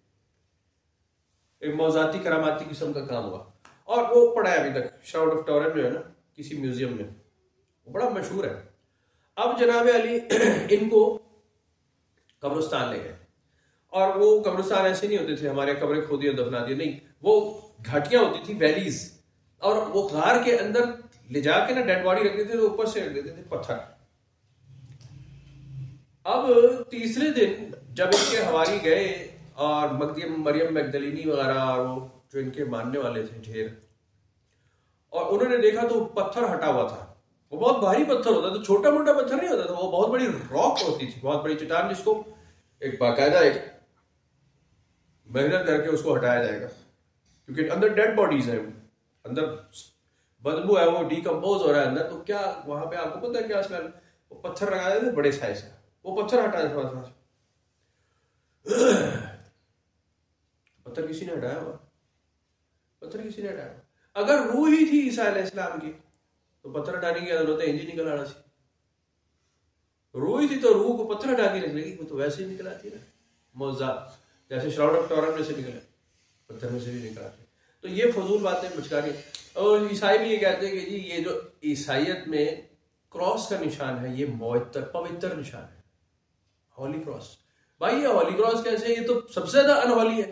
एक मौजाती करामाती किस्म का काम हुआ, और वो पड़ा है अभी तक श्राउड ऑफ टॉरन में है ना, किसी म्यूजियम में, वो बड़ा मशहूर है। अब जनाब अली इनको कब्रिस्तान ले गए, और वो कब्रिस्तान ऐसे नहीं होते थे हमारे कब्रें खोदी और दफना दी, नहीं, वो घाटियां होती थी, वैलीज, और वो गार के अंदर ले जाके ना डेड बॉडी रख देते थे, ऊपर से रख देते थे पत्थर। अब तीसरे दिन जब इनके हवारी गए और मरियम मैगदलीनी वगैरह और वो जो इनके मानने वाले थे ढेर, और उन्होंने देखा तो पत्थर हटा हुआ था, वो बहुत भारी पत्थर होता था, छोटा मोटा पत्थर नहीं होता था, वो बहुत बड़ी रॉक होती थी, बहुत बड़ी चट्टान, जिसको एक बाकायदा एक मेहनत करके उसको हटाया जाएगा, क्योंकि अंदर डेड बॉडीज है, अंदर बदबू है, वो डिकम्पोज हो रहा है अंदर, तो क्या वहां पे आपको पता है क्या स्मेल? वो पत्थर लगाए थे बड़े साइज का, वो पत्थर हटाया था, पत्थर किसी ने हटाया हुआ, पत्थर किसी ने हटाया। अगर रूह ही थी ईसा अलैहिस्सलाम की, तो पत्थर हटाने की जरूरत है, इंजी निकल आना सी, रूह ही थी तो रूह को पत्थर हटा के निकलेगी, वो तो वैसे ही निकल आती है ना, मौजा, जैसे श्राउड ऑफ टॉरन में से निकले, पत्थर में से भी निकल आते। तो ये फजूल बातें बचकानी। और ईसाई भी ये कहते हैं कि जी ये जो ईसाइयत में क्रॉस का निशान है, ये पवित्र निशान है, हॉली क्रॉस। भाई ये हॉली क्रॉस कैसे? ये तो सबसे ज्यादा अनहॉली है,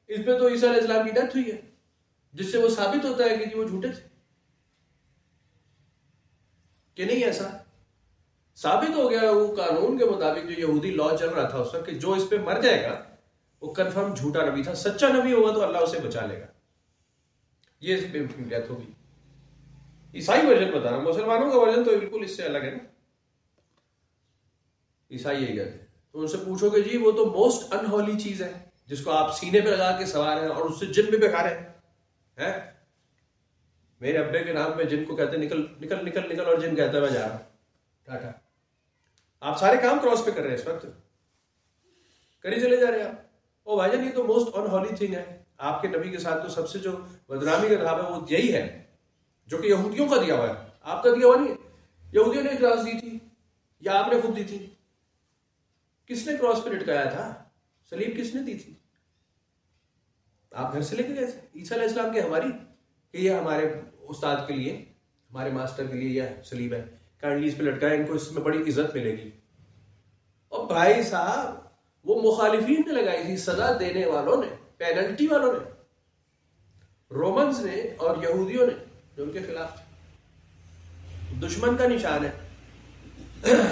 इसमें तो ईसा अलैहिस्सलाम की डेथ हुई है, जिससे वो साबित होता है कि जी वो झूठे थे कि नहीं। ऐसा साबित हो गया, वो कानून के मुताबिक जो यहूदी लॉ चल रहा था उस वक्त, कि जो इस पे मर जाएगा वो कंफर्म झूठा नबी था, सच्चा नबी होगा तो अल्लाह उसे बचा लेगा, ये इस पे डेथ होगी। ईसाई वर्जन बता रहा हूं, मुसलमानों का वर्जन तो बिल्कुल इससे अलग है ना। ईसाई यही कहते हैं, तो उनसे पूछोगे जी वो तो मोस्ट अनहॉली चीज है, जिसको आप सीने पे लगा के सवार हैं और उससे जिन भी बेकार है? मेरे अब्बे के नाम पे जिन को कहते निकल निकल निकल निकल, और जिन कहता है मैं जा रहा हूं, टाटा। आप सारे काम क्रॉस पे कर रहे हैं इस वक्त, करी चले जा रहे हैं आप। ओ भाईजान ये तो मोस्ट अनहॉली थिंग है, आपके नबी के साथ तो सबसे जो बदनामी का काम है वो यही है, जो कि यहूदियों का दिया हुआ है, आपका दिया हुआ नहीं। यहूदियों ने क्रॉस दी थी या आपने खुद दी थी? किसने क्रॉस पे लटकाया था? सलीब किसने दी थी? आप घर से लेके गए थे ईसा अलैहिस्सलाम के हमारी, कि ये हमारे उस्ताद के लिए, हमारे मास्टर के लिए यह सलीब है, काइंडली इस पे लटकाए, इनको इसमें बड़ी इज्जत मिलेगी। और भाई साहब वो मुखालिफीन ने लगाई थी, सजा देने वालों ने, पेनल्टी वालों ने, रोमन्स ने और यहूदियों ने, जो उनके खिलाफ थे। दुश्मन का निशान है,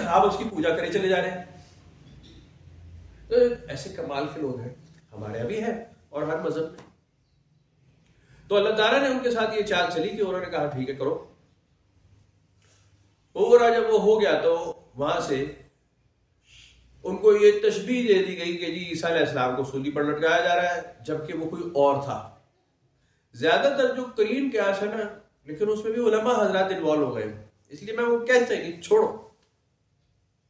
आप उसकी पूजा करे चले जा रहे हैं। तो ऐसे कमाल के लोग हैं, हमारे यहाँ भी है और हर मजहब में। तो अल्लाह ताला ने उनके साथ ये चाल चली कि उन्होंने कहा ठीक है करो। और जब वो हो गया तो वहां से उनको ये तशबीह दे दी गई कि जी ईसा अलैहिस्सलाम को सूली पर लटकाया जा रहा है, जबकि वो कोई और था। ज्यादातर जो करीन क्यास है ना, लेकिन उसमें भी उलमा हजरात इन्वॉल्व हो गए, इसलिए मैं वो कहते हैं कि छोड़ो।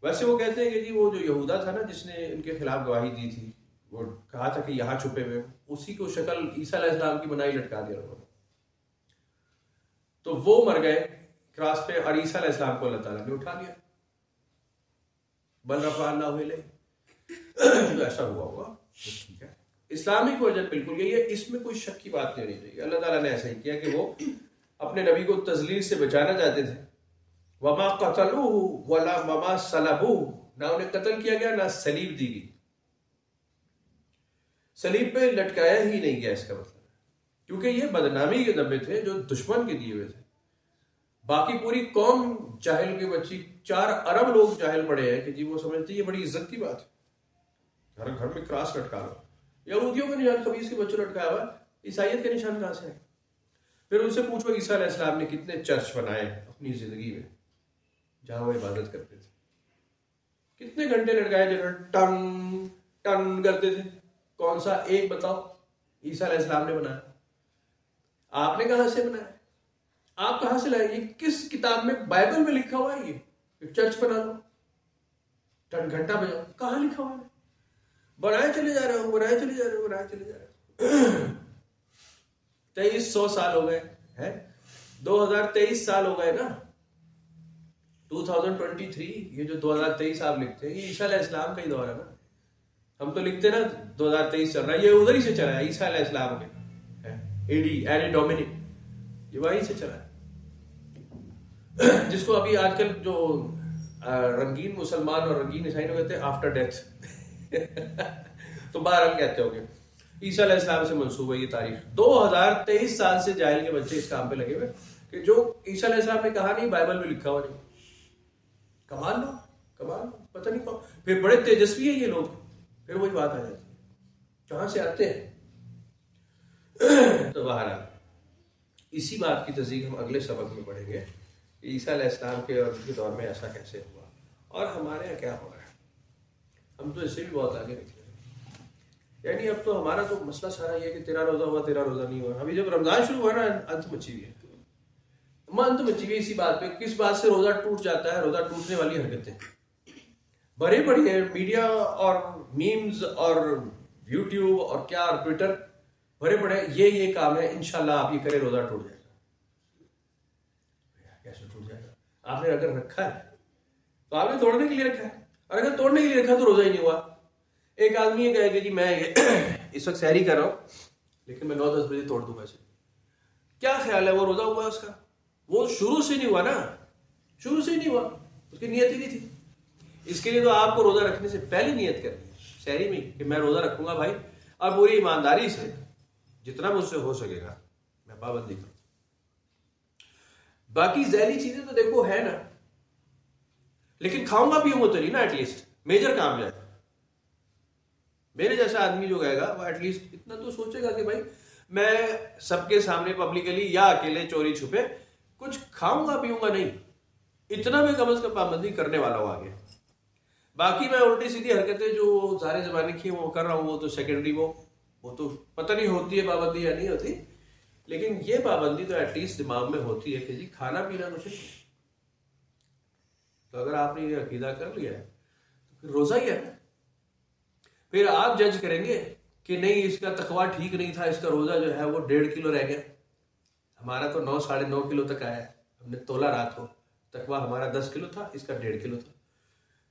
वैसे वो कहते हैं कि जी वो जो यहूदा था ना जिसने इनके खिलाफ गवाही दी थी, वो कहा था कि यहाँ छुपे हुए, उसी को शक्ल ईसा अलैहिस्सलाम की बनाई लटका दिया उन्होंने। तो वो मर गए क्रॉस पे और ईसा अलैहिस्सलाम को अल्लाह ताला ने उठा लिया। बल रफ़ा अल्लाहु इलैहि। तो ऐसा हुआ होगा, तो ठीक है। इस्लामिक वर्जन बिल्कुल यही है, इसमें कोई शक की बात नहीं होनी चाहिए। अल्लाह ताला ने ऐसा ही किया कि वो अपने नबी को तजलील से बचाना चाहते थे। वमा क़तलूहु वला वमा सलबूहु, ना उन्हें कत्ल किया गया ना सलीब दी गई। सलीब पे लटकाया ही नहीं गया, इसका मतलब, क्योंकि ये बदनामी के दब्बे थे जो दुश्मन के दिए हुए थे। बाकी पूरी कौम जाहिल की बच्ची, 4 अरब लोग जाहिल पड़े हैं कि जी वो समझती है ये बड़ी इज्जत की बात है, हर घर में क्रॉस लटका लो। यहूदियों के निशान खबीस के बच्चों लटकाया हुआ, ईसाइयत के निशान कहां से है? फिर उनसे पूछो ईसा अलैहिस्सलाम ने कितने चर्च बनाए अपनी जिंदगी में जहां वो इबादत करते थे, कितने घंटे लटकाए जिन्होंने टन टन करते थे? कौन सा एक बताओ ईसा अलैहिस्सलाम ने बनाया? आपने कहां से बनाया? आप कहां से लाए? ये किस किताब में, बाइबल में लिखा हुआ है ये चर्च बना लो, टन घंटा बजाओ? कहां लिखा हुआ है? बनाए चले जा रहे हो, बनाए चले जा रहे हो, बनाए चले जा रहे हो। 2300 साल हो गए हैं, 2023 साल हो गए ना, 2023। ये जो 2023 आप लिखते हैं ये ईसा अलैहिस्सलाम का ही दौर है ना। हम तो लिखते ना 2023 चल रहा है, ये उधर ही से चला है, ईसा अलैहिस्सलाम के एडी डोमिनी, ये वहीं से चला है। जिसको अभी आजकल जो रंगीन मुसलमान और रंगीन ईसाई लोग कहते हैं आफ्टर डेथ। तो बहरहाल कहते होंगे ईसा अलैहिस्सलाम से मंसूब है ये तारीख। 2023 साल से जाहिल के बच्चे इस काम पे लगे हुए कि जो ईसा अलैहिस्सलाम ने कहा नहीं बाइबल में लिखा हुआ नहीं। कमाल लो, कमाल, पता नहीं कौन, फिर बड़े तेजस्वी है ये लोग। फिर वही बात आ जाती है, कहां से आते हैं? तो बहरहाल इसी बात की तस्दीक हम अगले सबक में पढ़ेंगे, ईसा अलैहिस्सलाम के और उनके दौर में ऐसा कैसे हुआ और हमारे यहाँ क्या हो रहा है। हम तो इससे भी बहुत आगे निकले। यानी अब तो हमारा तो मसला सारा ये है कि तेरा रोजा हुआ, तेरा रोजा नहीं हुआ। अभी जब रमजान शुरू हुआ ना, अंत मची हुई है, अंत मची हुई इसी बात पे, किस बात से रोजा टूट जाता है, रोजा टूटने वाली हरकतें भरे पड़ी है। मीडिया और मीम्स और यूट्यूब और क्या और ट्विटर भरे पड़े, ये काम है, इंशाल्लाह आप ये करें रोजा टूट जाएगा। कैसे टूट जाएगा? आपने अगर रखा है तो आपने तोड़ने के लिए रखा है, और अगर तोड़ने के लिए रखा तो रोजा ही नहीं हुआ। एक आदमी ये कहेगा जी मैं इस वक्त सहरी कर रहा हूं लेकिन मैं 9-10 बजे तोड़ दूंगा इसे, क्या ख्याल है वो रोजा हुआ उसका? वो शुरू से नहीं हुआ ना, शुरू से नहीं हुआ, उसकी नियत ही नहीं थी। इसके लिए तो आपको रोजा रखने से पहले नियत करनी है सहरी में कि मैं रोजा रखूंगा भाई, और पूरी ईमानदारी से जितना मुझसे हो सकेगा मैं पाबंदी करूं। बाकी जहरी चीजें तो देखो है ना, लेकिन खाऊंगा पीऊंगा तो नहीं ना, एटलीस्ट मेजर काम जाएगा। मेरे जैसा आदमी जो गएगा वो एटलीस्ट इतना तो सोचेगा कि भाई मैं सबके सामने पब्लिकली या अकेले चोरी छुपे कुछ खाऊंगा पीऊंगा नहीं, इतना मैं कम से कम पाबंदी करने वाला हूं आगे। बाकी मैं उल्टी सीधी हरकतें जो सारे जमाने की वो कर रहा हूं, वो तो सेकेंडरी, वो तो पता नहीं होती है पाबंदी या नहीं होती, लेकिन ये पाबंदी तो एटलीस्ट दिमाग में होती है कि जी खाना पीना मुझे। तो अगर आपने ये अकीदा कर लिया है तो फिर रोजा ही है ना। फिर आप जज करेंगे कि नहीं इसका तकवा ठीक नहीं था, इसका रोजा जो है वो 1.5 किलो रह गया, हमारा तो 9-9.5 किलो तक आया है, हमने तोला रात को, तकवा हमारा 10 किलो था, इसका 1.5 किलो था।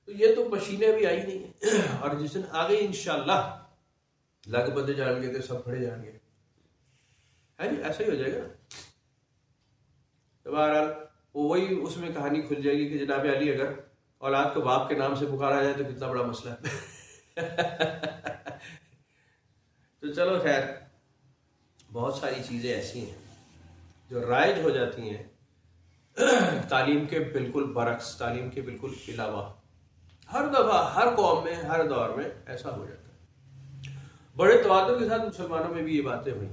तो ये तो पसीने भी आई नहीं है, और जिस दिन आ गई इंशाल्लाह लग बंदे जाएंगे तो सब खड़े जाएंगे, है नहीं? ऐसा ही हो जाएगा। तो बहरहाल वो वही उसमें कहानी खुल जाएगी कि जनाब अली अगर औलाद को बाप के नाम से पुकारा जाए तो कितना बड़ा मसला है। तो चलो खैर, बहुत सारी चीजें ऐसी हैं जो राइज हो जाती हैं तालीम के बिल्कुल बरक्स, तालीम के बिल्कुल अलावा। हर दफा, हर कौम में, हर दौर में ऐसा हो जाता है। बड़े तवादुर के साथ मुसलमानों में भी ये बातें हुई।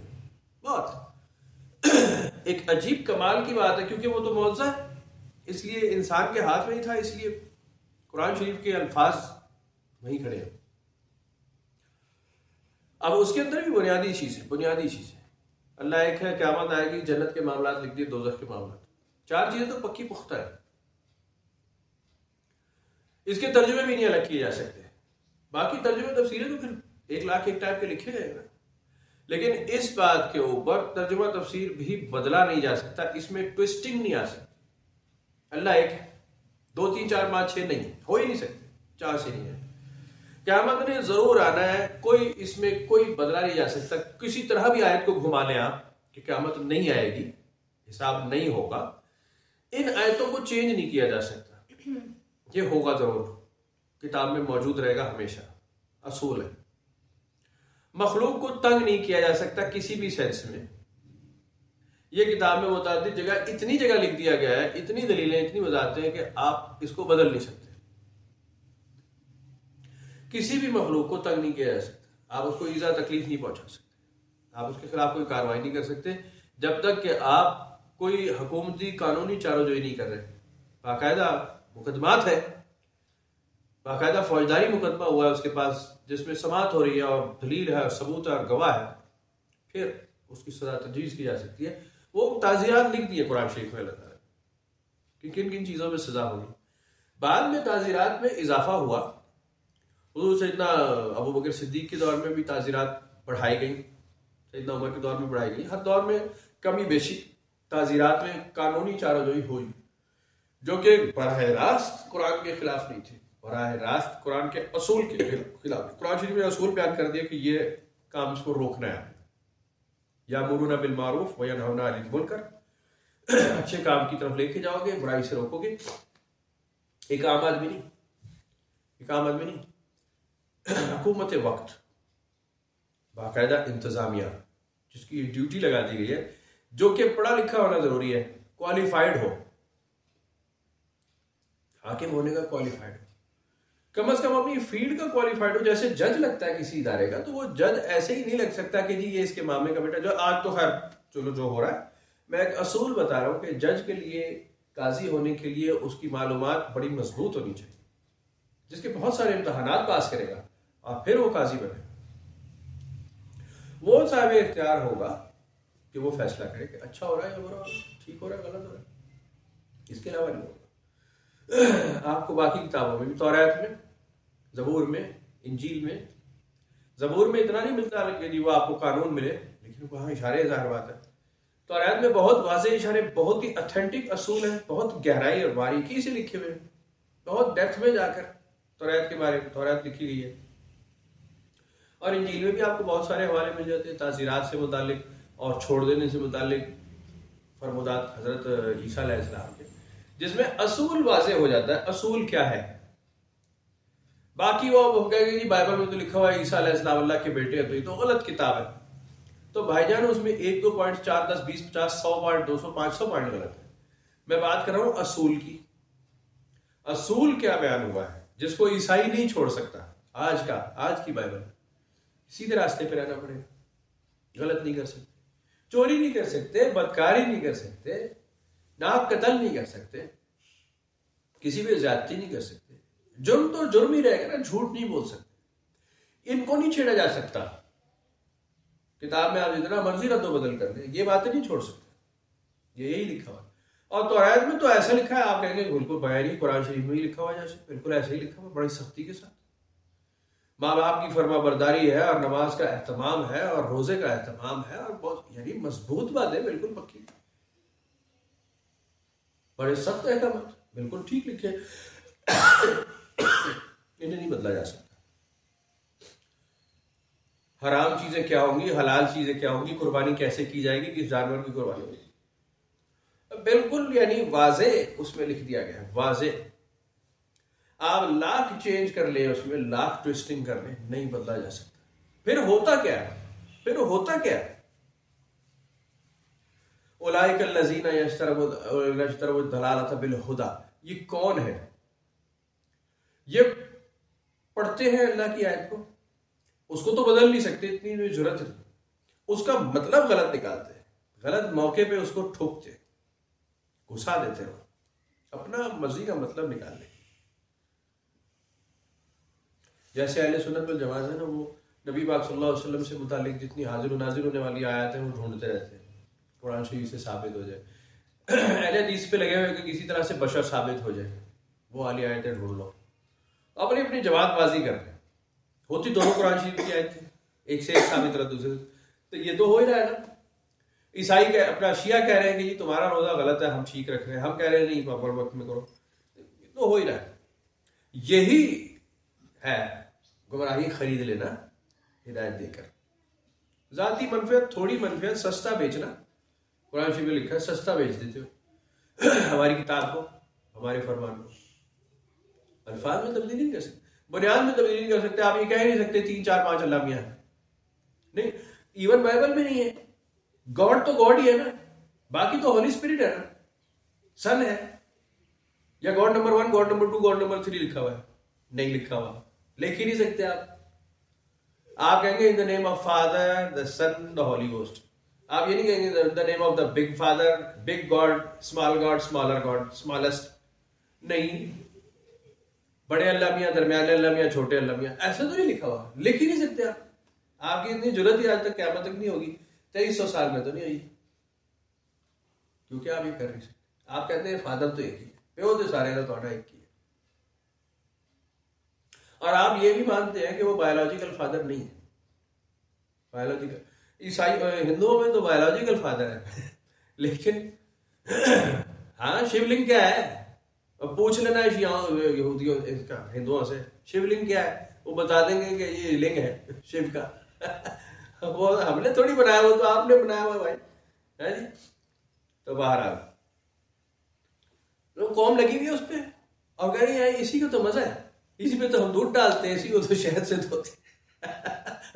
बहुत एक अजीब कमाल की बात है, क्योंकि वो तो मौजज़ा है, इसलिए इंसान के हाथ में ही था, इसलिए कुरान शरीफ के अल्फाज वहीं खड़े हैं। अब उसके अंदर भी बुनियादी चीजें अल्लाह एक है, क़यामत आएगी, जन्नत के मामलात लिख दिए, दोज़ख के मामलात, 4 चीजें तो पक्की पुख्ता है। इसके तर्जुमे भी नहीं अलग किए जा सकते। बाकी तर्जुमे तफसीरें तो फिर 1,00,000 टाइप के लिखे गए हैं, लेकिन इस बात के ऊपर तर्जुमा तफसीर भी बदला नहीं जा सकता, इसमें ट्विस्टिंग नहीं आ सकती। अल्लाह एक है, 2 3 4 5 6 नहीं, हो ही नहीं सकते, 4 से नहीं है। क़यामत ने जरूर आना है, कोई इसमें कोई बदला नहीं जा सकता। किसी तरह भी आयत को घुमा लें आप कि क़यामत नहीं आएगी, हिसाब नहीं होगा, इन आयतों को चेंज नहीं किया जा सकता। ये होगा जरूर, किताब में मौजूद रहेगा हमेशा, असूल है। मखलूक को तंग नहीं किया जा सकता किसी भी सेंस में। ये किताब में मुतादिद जगह, इतनी जगह लिख दिया गया है, इतनी दलीलें, इतनी वजाहतें हैं कि आप इसको बदल नहीं सकते। किसी भी मखलूक को तंग नहीं किया जा सकता, आप उसको ईज़ा तकलीफ नहीं पहुंचा सकते, आप उसके खिलाफ कोई कार्रवाई नहीं कर सकते जब तक कि आप कोई हुकूमती कानूनी चारोजोई नहीं कर रहे। बाकायदा मुकदमात है, बाकायदा फौजदारी मुकदमा हुआ है उसके पास, जिसमें समाअत हो रही है और दलील है और सबूत है और गवाह है, फिर उसकी सजा तजवीज़ की जा सकती है। वो ताज़ीरात लिख दिए कुरान शरीफ में अल्लाह ताला कि किन किन चीज़ों में सजा होगी। बाद में ताज़ीरात में इजाफा हुआ, हुज़ूर सैयदना अबू बकर सिद्दीक के दौर में भी ताज़ीरात बढ़ाई गई, सैयदना उमर के दौर में बढ़ाई गई। हर दौर में कमी बेशी ताज़ीरात में कानूनी चाराजोई हुई, जो कि बराह रास्त कुरान के खिलाफ नहीं थी, बराह रास्त कुरान के असूल के खिलाफ। कुरान शरीफ में असूल बयान कर दिया कि ये काम इसको रोकना है, यामुरूना बिल मारूफ व यनहौना अनिल मुनकर, अच्छे काम की तरफ लेके जाओगे, बुराई से रोकोगे। एक आम आदमी नहीं, हुकूमत वक्त, बाकायदा इंतजामिया, जिसकी ड्यूटी लगा दी गई है, जो कि पढ़ा लिखा होना जरूरी है, क्वालिफाइड हो, हाकिम होने का क्वालिफाइड हो, कम से कम अपनी फील्ड का क्वालिफाइड हो। जैसे जज लगता है किसी इदारे का, तो वो जज ऐसे ही नहीं लग सकता कि जी ये इसके मामले का बेटा, जो आज तो खैर चलो जो हो रहा है, मैं एक असूल बता रहा हूं कि जज के लिए, काजी होने के लिए उसकी मालूमात बड़ी मजबूत होनी चाहिए, जिसके बहुत सारे इम्तहानात पास करेगा और फिर वो काजी बने। वो साहिब इख्तियार होगा कि वो फैसला करे कि अच्छा हो रहा है या बुरा हो रहा है, ठीक हो रहा है, गलत हो रहा है, इसके अलावा नहीं होगा। आपको बाकी किताबों में भी, तौरात में, ज़बूर में, इंजील में, ज़बूर में इतना नहीं मिलता कि वो आपको कानून मिले, लेकिन वहाँ इशारे ज़ाहिर बात है। तौरात में बहुत वाज़ेह इशारे, बहुत ही ऑथेंटिक असूल हैं, बहुत गहराई और बारीकी से लिखे हुए हैं, बहुत डेप्थ में जाकर तौरात के बारे में तौरात लिखी गई है। और इंजील में भी आपको बहुत सारे हवाले मिल जाते हैं ताज़ीरात से मुतालिक और छोड़ देने से मुतालिक, फरमुदात हजरत ईसा अलैहिस्सलाम के, जिसमें असूल वाज़ेह हो जाता है, असूल क्या है। बाकी वो कहेंगे जी बाइबल में तो लिखा हुआ है ईसा अलैहिस्सलाम अल्लाह के बेटे हैं, तो ये तो गलत किताब है। तो भाईजान उसमें 1 2 पॉइंट 4 10 20 50 100 पॉइंट 200 500 पॉइंट गलत है। मैं बात कर रहा हूं असूल की। असूल क्या बयान हुआ है जिसको ईसाई नहीं छोड़ सकता। आज की बाइबल सीधे रास्ते पे रहना पड़ेगा, गलत नहीं कर सकते, चोरी नहीं कर सकते, बदकारी नहीं कर सकते, नाक कत्ल नहीं कर सकते, किसी भी ज्यादती नहीं कर सकते। जुर्म तो जुर्म ही रहेगा ना, झूठ नहीं बोल सकते, इनको नहीं छेड़ा जा सकता। किताब में आप जितना मर्जी रद्दो बदल कर दे, ये बातें नहीं छोड़ सकते, ये यही लिखा हुआ। और तौरात में तो ऐसा लिखा है, आप कहेंगे बिल्कुल बयानी कुरान शरीफ में ही लिखा हुआ, जैसे बिल्कुल ऐसे ही लिखा हुआ, बड़ी सख्ती के साथ। माँ बाप की फरमाबरदारी है और नमाज का एहतमाम है और रोजे का एहतमाम है, और बहुत यानी मजबूत बात है, बिल्कुल पक्की, बड़े सख्त अहकाम, बिल्कुल ठीक लिखे। इन्हें नहीं बदला जा सकता। हराम चीजें क्या होंगी, हलाल चीजें क्या होंगी, कुर्बानी कैसे की जाएगी, किस जानवर की कुर्बानी होगी, बिल्कुल यानी वाज़े उसमें लिख दिया गया है, वाज़े। आप लाख चेंज कर ले, उसमें लाख ट्विस्टिंग कर ले, नहीं बदला जा सकता। फिर होता क्या है? फिर होता क्या है? उलाइकल लज़ीना यश्तरऊ दलालत बिल हुदा, ये कौन है? ये पढ़ते हैं अल्लाह की आयत को, उसको तो बदल नहीं सकते, इतनी जरूरत है, उसका मतलब गलत निकालते हैं, गलत मौके पे उसको ठोकते, घुसा देते हैं, अपना मर्जी का मतलब निकालने। जैसे अहले सुन्नत वल जमात है ना, वो नबी पाक सल्लल्लाहु अलैहि वसल्लम से मुतालिक जितनी हाजिर नाजिर होने वाली आयत है वो ढूंढते रहते हैं, कुरान शरीफ से साबित हो जाए। अहले हदीस पे लगे हुए कि किसी तरह से बशर साबित हो जाए, वो वाली आयतें ढूंढ लो, अपनी अपनी जवाबबाजी कर रहे हैं। होती दोनों कुरान शरीफ की आयत थी, एक से एक साबित रहा दूसरे, तो ये तो हो ही रहा है ना। ईसाई अपना शिया कह रहे हैं कि जी तुम्हारा रोजा गलत है, हम ठीक रख रहे हैं, हम कह रहे हैं नहीं प्रॉपर वक्त में करो, तो हो ही रहा है। यही है गुमराही, खरीद लेना हिदायत देकर, जाती मनफियत, थोड़ी मनफियत, सस्ता बेचना। कुरान शरीफ में लिखा है सस्ता बेच देते हो हमारी किताब को, हमारे फरमान को। अल्फाज में तब्दीली नहीं कर सकते, बुनियाद में तब्दीली नहीं कर सकते। आप ये कह नहीं सकते 3 4 5 अल्लाह मियां है, नहीं, इवन बाइबल में नहीं है। गॉड तो गॉड ही है ना, बाकी तो होली स्पिरिट है ना, सन है, या God number 1, God number 2, God number 3 लिखा हुआ है? नहीं लिखा हुआ, लिख ही नहीं सकते आप कहेंगे in the name of father, the son, the holy ghost. आप ये नहीं कहेंगे the name of the big father, big God, smaller God, smallest. नहीं, बड़े अल्लाह मियां, दरमियाने अल्लाह मियां, छोटे अल्लाह मियां, ऐसा तो नहीं लिखा हुआ, लिख ही नहीं सकते आप। आपकी इतनी जरूरत ही आज तक क़यामत तक नहीं होगी, 2300 साल में तो नहीं आई, क्योंकि आप ये कर नहीं सकते। आप कहते हैं फादर तो एक ही है, प्यो तो सारे का थोड़ा एक ही है, और आप ये भी मानते हैं कि वो बायोलॉजिकल फादर नहीं है। बायोलॉजिकल ईसाई हिंदुओं में तो बायोलॉजिकल फादर है लेकिन हाँ, शिवलिंग क्या है? अब पूछ लेना यहूदियों इसका, हिंदुओं से, शिवलिंग क्या है? वो बता देंगे कि ये लिंग है शिव का वो हमने थोड़ी बनाया, वो तो आपने बनाया हुआ भाई, है जी। तो बहरहाल तो कौम लगी हुई है उस पर, और कह रही है इसी का तो मजा है, इसी पे तो हम दूध डालते हैं, इसी को तो शहद से धोते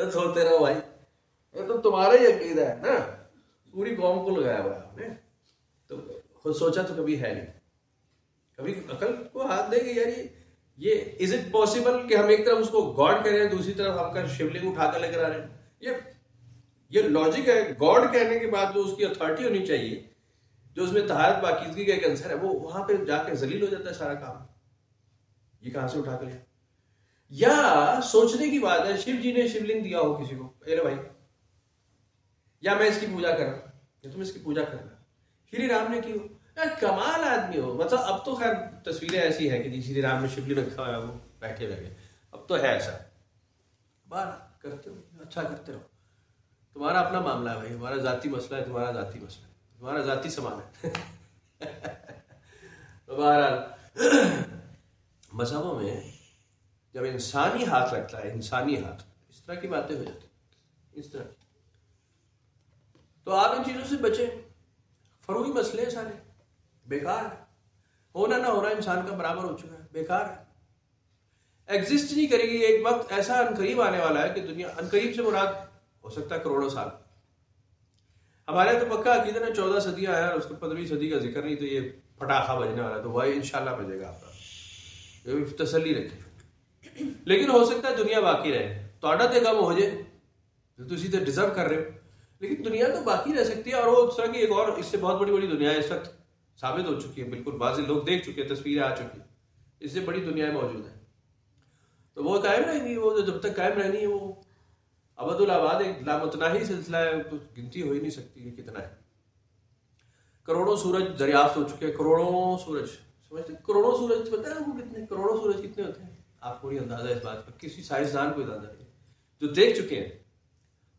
धोते रहो भाई, ये तो तुम्हारा ही अकीदा है ना, पूरी कौम को लगाया हुआ है आपने। तो खुद सोचा तो कभी है नहीं, कभी अकल को हाथ देंगे यार, ये इज इट पॉसिबल कि हम एक तरफ उसको गॉड कह रहे हैं, दूसरी तरफ हमका शिवलिंग उठाकर लेकर आ रहे हैं? ये लॉजिक है। गॉड कहने के बाद जो उसकी अथॉरिटी होनी चाहिए, जो उसमें तहारत पाकीज़गी का एक आंसर है, वो वहां पे जाके जलील हो जाता है सारा काम। ये कहां से उठा कर लिया? या सोचने की बात है, शिव जी ने शिवलिंग दिया हो किसी को, अरे भाई, या मैं इसकी पूजा कर रहा हूं, या तुम इसकी पूजा कर रहा, श्री राम ने की हो, कमाल आदमी हो। मतलब अब तो खैर तस्वीरें ऐसी है कि श्री राम ने शिवलिंग रखा हुआ है, वो बैठे हुए, अब तो है ऐसा। बार करते हो, अच्छा करते हो, तुम्हारा अपना मामला है भाई, हमारा जाती मसला है, तुम्हारा जाती मसला है, तुम्हारा जाती समान है तो बहरहाल मजहबों में जब इंसानी हाथ लगता है, इंसानी हाथ, इस तरह की बातें हो जाती, इस तरह। तो आप इन चीजों से बचें, फरूई मसले हैं सारे, बेकार है, होना ना होना इंसान का बराबर हो चुका है, बेकार है, एग्जिस्ट नहीं करेगी। एक वक्त ऐसा अनकरीब आने वाला है कि दुनिया, अनकरीब से मुराद हो सकता है करोड़ों साल। हमारे तो पक्का अकीदा ना 14 सदियां हैं और उसके 15वीं सदी का जिक्र नहीं, तो ये फटाखा बजने वाला, तो वही इंशाल्लाह बजेगा आपका, ये भी तसल्ली रखें। लेकिन हो सकता है दुनिया बाकी रहे, तो ते कम हो जाए तो तुसी तो डिजर्व कर रहे हो, लेकिन दुनिया तो बाकी रह सकती है। और वो उस तरह की एक और इससे बहुत बड़ी बड़ी दुनिया इस वक्त साबित हो चुकी है, बिल्कुल बाजी लोग देख चुके हैं, तस्वीरें आ चुकी है, इससे बड़ी दुनिया मौजूद है। तो वो कायम रहेंगी, वो जब तक कायम रहनी है, वो अबदुल आबाद एक लामुतनाही सिलसिला है, तो गिनती हो ही नहीं सकती है कितना है। करोड़ों सूरज दरियाफ्त हो चुके हैं, करोड़ों सूरज, समझते करोड़ों सूरज, पता है आपको कितने करोड़ों सूरज कितने होते हैं? आपको नहीं अंदाजा इस बात का, किसी साइंसदान को अंदाजा नहीं, जो देख चुके हैं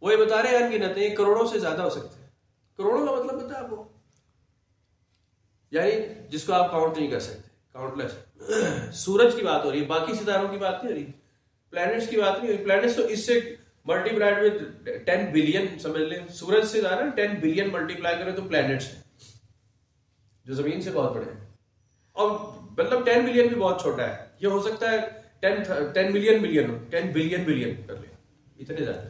वो ये बता रहे हैं अनगिनत हैं, करोड़ों से ज्यादा हो सकते हैं। करोड़ों का मतलब पता है आपको, यानी जिसको आप काउंट नहीं कर सकते, काउंटलेस। सूरज की बात हो रही है, बाकी सितारों की बात नहीं हो रही, प्लैनेट्स की बात नहीं हो रही। प्लैनेट्स तो इससे मल्टीप्लाइड विद 10 बिलियन समझ लें, सूरज से ज्यादा 10 बिलियन मल्टीप्लाई करें तो प्लैनेट्स हैं जो जमीन से बहुत बड़े हैं। और मतलब 10 बिलियन भी बहुत छोटा है, ये हो सकता है 10 मिलियन बिलियन 10 बिलियन बिलियन कर ले, इतने ज्यादा,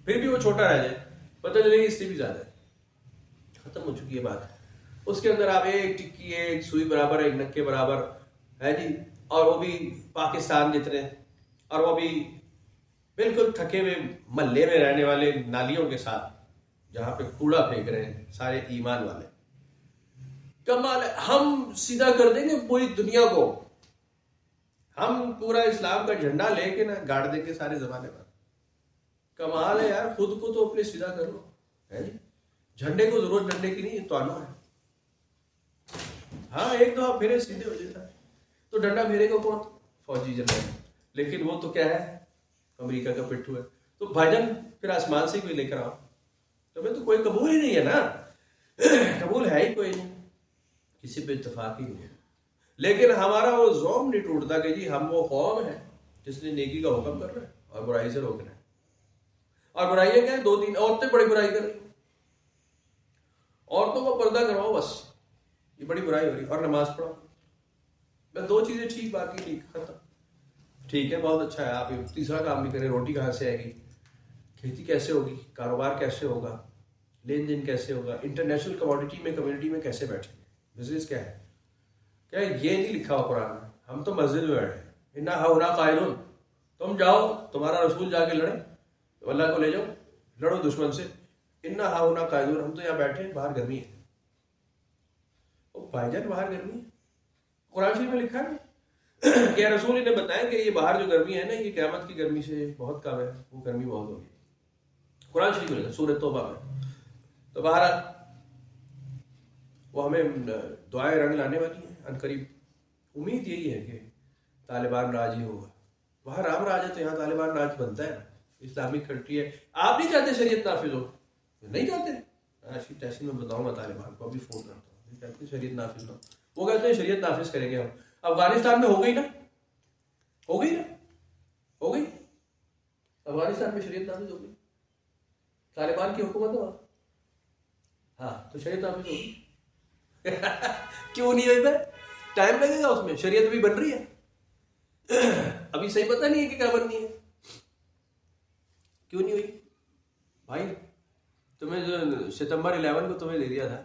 फिर भी वो छोटा रह जाए, पता चले इससे भी ज्यादा है, खत्म हो चुकी है बात। उसके अंदर आप एक टिक्की एक सुई बराबर एक नक्के बराबर है जी, और वो भी पाकिस्तान जितने, और वो भी बिल्कुल थके हुए महल्ले में रहने वाले नालियों के साथ, जहां पे कूड़ा फेंक रहे हैं सारे ईमान वाले। कमाल है, हम सीधा कर देंगे पूरी दुनिया को, हम पूरा इस्लाम का झंडा लेके ना गाड़ देंगे सारे जमाने पर। कमाल है यार, खुद को तो अपने सीधा कर लो, है जी, झंडे को जरूरत डंडे की नहीं, तो आना है। हाँ, एक दो आप फेरे सीधे हो जाता है, तो डंडा फेरेगा कौन? फौजी जनरल। लेकिन वो तो क्या है, अमेरिका का पिट्ठू है। तो भाईजान फिर आसमान से कोई लेकर आओ, तुम्हें तो कोई कबूल ही नहीं है ना कबूल है ही कोई नहीं, किसी पे इत्तेफाक ही नहीं है। लेकिन हमारा वो ज़ौम नहीं टूटता कि जी हम वो कौम है जिसने नेकी का हुक्म कर रहा है और बुराई से रोक रहा है। और बुराइयां क्या है, 2-3 औरतें बड़ी बुराई कर रही, औरतों को पर्दा करवाओ बस, ये बड़ी बुराई हो रही, और नमाज पढ़ो बस, 2 चीजें ठीक, बाकी ठीक, खत्म। ठीक है, बहुत अच्छा है, आप तीसरा काम भी करें, रोटी कहाँ से आएगी, खेती कैसे होगी, कारोबार कैसे होगा, लेन देन कैसे होगा, इंटरनेशनल कमोडिटी में कम्युनिटी में कैसे बैठेंगे, बिजनेस क्या है, क्या ये नहीं लिखा हुआ कुरान में। हम तो मस्जिद में बैठे, इन्ना हाउना कायलुन, तुम जाओ, तुम्हारा रसूल जाके लड़े, तो अल्लाह को ले जाओ, लड़ो दुश्मन से, इन्ना हाउना कायलुन, हम तो यहाँ बैठे, बाहर गर्मी है। भाईजान बाहर गर्मी है, कुरान शरीफ में लिखा है कि रसूल ने बताया कि ये बाहर जो गर्मी है ना, ये क़यामत की गर्मी से बहुत कम है, वो गर्मी बहुत होगी, कुरान शरीफ में लिखा, सूरह तौबा में। तो बाहर वो हमें दुआएं रंग लाने वाली है अनकरीब। उम्मीद यही है कि तालिबान राज ही होगा, वहां राम राज है तो यहाँ तालिबान राज बनता है, इस्लामिक कंट्री है। आप नहीं चाहते शरीयत नाफिज हो, नहीं चाहते, ऐसी तैसी मैं बताऊंगा तालिबान को, अभी फोन करता हूँ, कहते हैं शरीयत नाफिज हो, वो कहते हैं शरीयत नाफिज करेंगे हम। अफगानिस्तान में हो गई ना, हो गई ना, हो गई, अफगानिस्तान में शरीयत नाफिज हो गई, तालिबान की हुकूमत है वहां, हाँ, तो शरीयत नाफिज होगी क्यों नहीं हुई? टाइम लगेगा उसमें, शरीयत भी बन रही है अभी सही पता नहीं है कि क्या बननी है, क्यों नहीं हुई भाई? तुम्हें जो सितंबर 11 को तुम्हें दे दिया था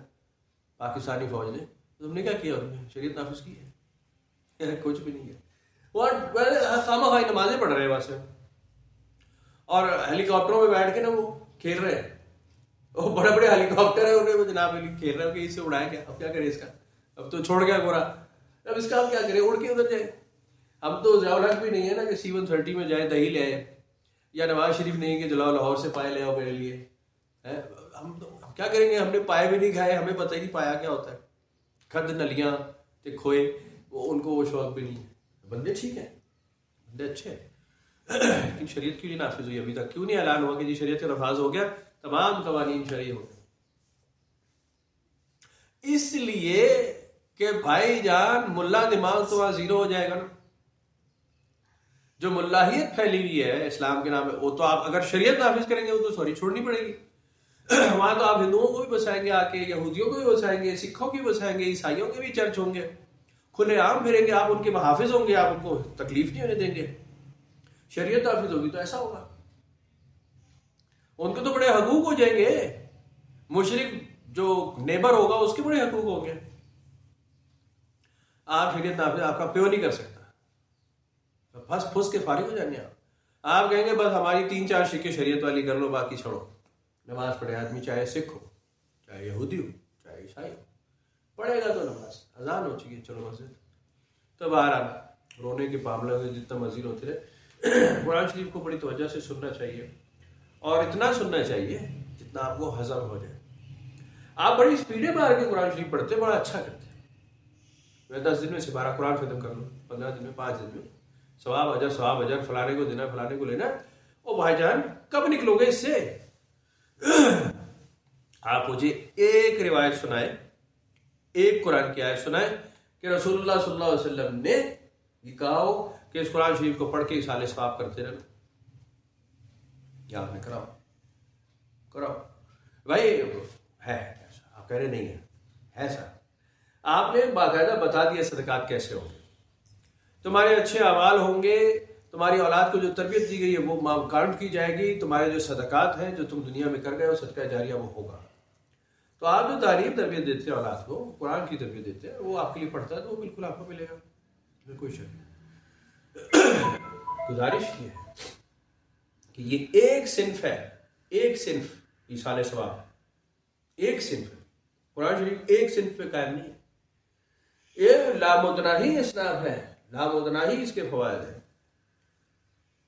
पाकिस्तानी फौज ने, तुमने क्या किया उसमें? शरीयत नाफिज की है कुछ भी नहीं है, वो खामा खाई नमाजें पढ़ रहे हैं वैसे, और हेलीकॉप्टरों में बैठ के ना वो खेल रहे हैं, वो बड़े बड़े हेलीकॉप्टर है, उन्हें वो जनाब खेल रहे हो कि इससे उड़ाए क्या, अब क्या करें इसका, अब तो छोड़ गया गोरा, अब इसका हम क्या करें, उड़ के उधर जाए। हम तो ज़ियाउल हक भी नहीं है ना कि C-130 में जाए दही ले आए, या नवाज शरीफ नहीं कि जलाओ लाहौर से पाए ले आओ मेरे लिए, है हम तो क्या करेंगे, हमने पाए भी नहीं खाए, हमें पता ही नहीं पाया क्या होता है, खद नलियां ते खोए, वो उनको वो शौक भी नहीं है। बंदे ठीक है, बंदे अच्छे हैं लेकिन शरीयत क्यों नहीं नाफिज हुई अभी तक? क्यों नहीं ऐलान हुआ कि जी शरीयत का नफाज हो गया, तमाम कवानीन शरई हो गए? इसलिए कि भाईजान मुल्ला दिमाग तो वहां जीरो हो जाएगा ना, जो मुल्लाहियत फैली हुई है इस्लाम के नाम पे, वो तो आप अगर शरीयत नाफिज करेंगे वो तो सॉरी छोड़नी पड़ेगी वहां तो आप हिंदुओं को भी बसाएंगे आके, यहूदियों को भी बसाएंगे, सिखों की बसाएंगे, ईसाइयों के भी चर्च होंगे, खुलेआम फिरेंगे, आप उनके मुहाफिज होंगे, आप उनको तकलीफ नहीं होने देंगे। शरीयत नाफिज होगी तो ऐसा होगा, उनके तो बड़े हकूक हो जाएंगे, मुशरिक जो नेबर होगा उसके बड़े हकूक होंगे। आप शरीयत नाफिज आपका प्यो नहीं कर सकता, तो फंस फुस के फारिग हो जाएंगे आप कहेंगे बस हमारी 3-4 शिक्के शरीयत वाली कर लो, बाकी छोड़ो। नमाज पढ़े आदमी, चाहे सिख हो, चाहे यहूदी हो, चाहे ईसाई हो, पढ़ेगा तो नमाज, अजान हो चुकी है, चलो मस्जिद। तो बहरहाल रोने के मामले में जितना मजीद होते रहे कुरान शरीफ को बड़ी तवज्जो से सुनना चाहिए, और इतना सुनना चाहिए जितना आपको हजम हो जाए। आप बड़ी स्पीडें मार के कुरान शरीफ पढ़ते, बड़ा अच्छा करते हैं। मैं 10 दिन में से 12 कुरान खत्म कर लूँ, 15 दिन में, 5 दिन में, सवाब अजर फलाने को देना, फलाने को लेना। ओ भाईजान कब निकलोगे इससे? आप मुझे एक रिवायत सुनाए, एक कुरान की आयत सुनाए कि रसूलुल्लाह सल्लल्लाहु अलैहि वसल्लम ने ये कहा हो कि इस कुरान शरीफ को पढ़ के इसाले सवाब करते रहना। क्या आपने कराओ कराओ भाई, है ऐसा? आप कह रहे नहीं है, है ऐसा? आपने बाकायदा बता दिया सदकात कैसे होंगे, तुम्हारे अच्छे अमाल होंगे, तुम्हारी औलाद को जो तरबियत दी गई है वो काउंट की जाएगी, तुम्हारे जो सदकात हैं जो तुम दुनिया में कर गए हो सदका जारिया वो होगा। तो आप जो तालीम तरबियत देते हैं औलाद को, कुरान की तरबियत देते हैं, वो आपके लिए पढ़ता है तो वो बिल्कुल आपको मिलेगा, कोई शक नहीं। गुजारिश ये है कि ये एक सिन्फ है, एक सिन्फ ईसाल सवाब, एक सिन्फ है, कुरान शरीफ एक सिन्फ पे कायम नहीं है, ये लामुतनाही इसनाफ है, लामुतनाही इसके फवायद है।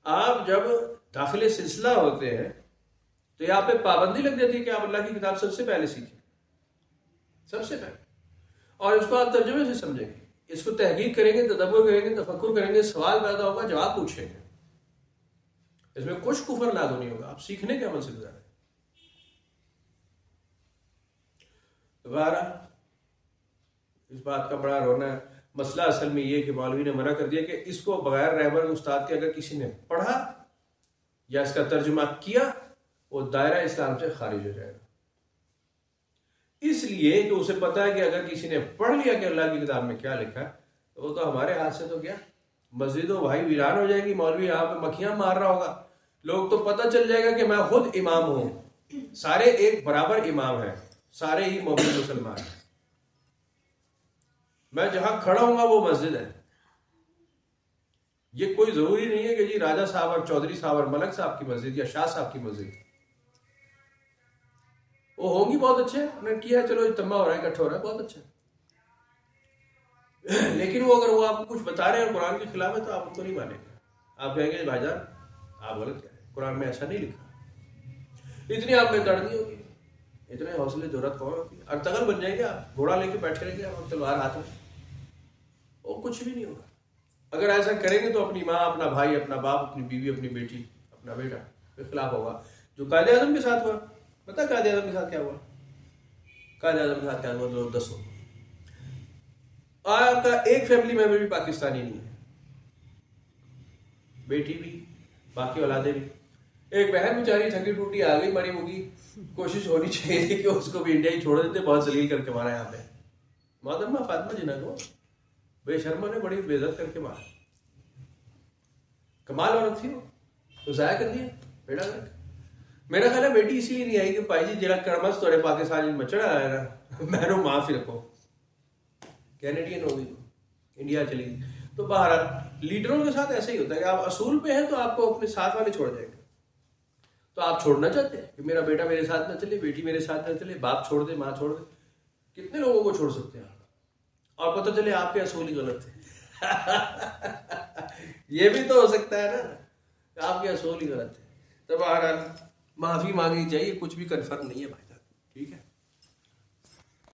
आप जब दाखिले सिलसिला होते हैं तो यहाँ पे पाबंदी लग जाती है कि आप अल्लाह की किताब सबसे पहले सीखें, सबसे पहले, और इसको आप तर्जुमे से समझेंगे, इसको तहकीक करेंगे, तदब्बुर करेंगे, तफक्कुर करेंगे, सवाल पैदा होगा, जवाब पूछेंगे, इसमें कुछ कुफर लागू नहीं होगा, आप सीखने के अमल से गुजारें। दोबारा इस बात का बड़ा रोना है, मसला असल में ये कि मौलवी ने मना कर दिया कि इसको बगैर रहबर उस्ताद के अगर किसी ने पढ़ा या इसका तर्जुमा किया वो दायरा इस्लाम से खारिज हो जाएगा, इसलिए कि उसे पता है कि अगर किसी ने पढ़ लिया कि अल्लाह की किताब में क्या लिखा है तो वो तो हमारे हाथ से तो गया, मस्जिदों भाई वीरान हो जाएगी, मौलवी यहाँ पे मक्खियां मार रहा होगा, लोग तो पता चल जाएगा कि मैं खुद इमाम हूं, सारे एक बराबर इमाम है, सारे ही मोमिन मुसलमान हैं, मैं जहां खड़ा हूंगा वो मस्जिद है। ये कोई जरूरी नहीं है कि जी राजा साहब और चौधरी साहब और मलक साहब की मस्जिद या शाह साहब की मस्जिद, वो होंगी बहुत अच्छे, उन्होंने किया, चलो इज्तिमा हो रहा है, इकट्ठा हो रहा है, बहुत अच्छा, लेकिन वो अगर वो आपको कुछ बता रहे हैं और कुरान के खिलाफ है तो आप उनको नहीं मानेंगे, आप कहेंगे भाईजान आप गलत कह रहे हैं, कुरान में ऐसा नहीं लिखा। इतनी आप में दर्द नहीं होगी, इतने हौसले जरूरत कौन होती है, अर्तगल बन जाएंगे आप, घोड़ा लेके बैठे रहेंगे आप तलवार हाथ में, वो कुछ भी नहीं होगा। अगर ऐसा करेंगे तो अपनी माँ, अपना भाई, अपना बाप, अपनी बीवी, अपनी बेटी, अपना बेटा के खिलाफ होगा, जो कायदे आज़म के साथ हुआ। पता है कायदे आज़म के साथ क्या हुआ? कायदे आज़म के साथ क्या हुआ? तो दसो, आपका एक फैमिली मेंबर भी पाकिस्तानी नहीं है, बेटी भी, बाकी औलादे भी। एक बहन बेचारी थकी टूटी आ गई, मरी मुगी, कोशिश होनी चाहिए थी कि उसको भी इंडिया ही छोड़ देते, बहुत जलील करके मारा यहाँ पे। मोहतरमा फातिमा जिन्ना को बेशर्मा ने बड़ी बेइज्जत करके मारा, कमाल औरत थी वो, तो जाया कर दिया बेटा करके। मेरा ख्याल है बेटी इसलिए नहीं आई कि भाई जी जरा कर्मस तोड़े पाकिस्तान में मचड़ा आया ना, मैंने माफी रखो, कैनेडियन हो गई, इंडिया चली गई। तो बहरहाल लीडरों के साथ ऐसा ही होता है कि आप असूल पे हैं तो आपको अपने साथ वाले छोड़ जाएंगे। तो आप छोड़ना चाहते हैं कि मेरा बेटा मेरे साथ न चले, बेटी मेरे साथ न चले, बाप छोड़ दे, माँ छोड़ दे, कितने लोगों को छोड़ सकते हैं आप, और पता चले आपके असूल ही गलत थे। ये भी तो हो सकता है ना, आपके असूल ही गलत है। तो बहरहाल माफी मांगनी चाहिए, कुछ भी कन्फर्म नहीं है भाई।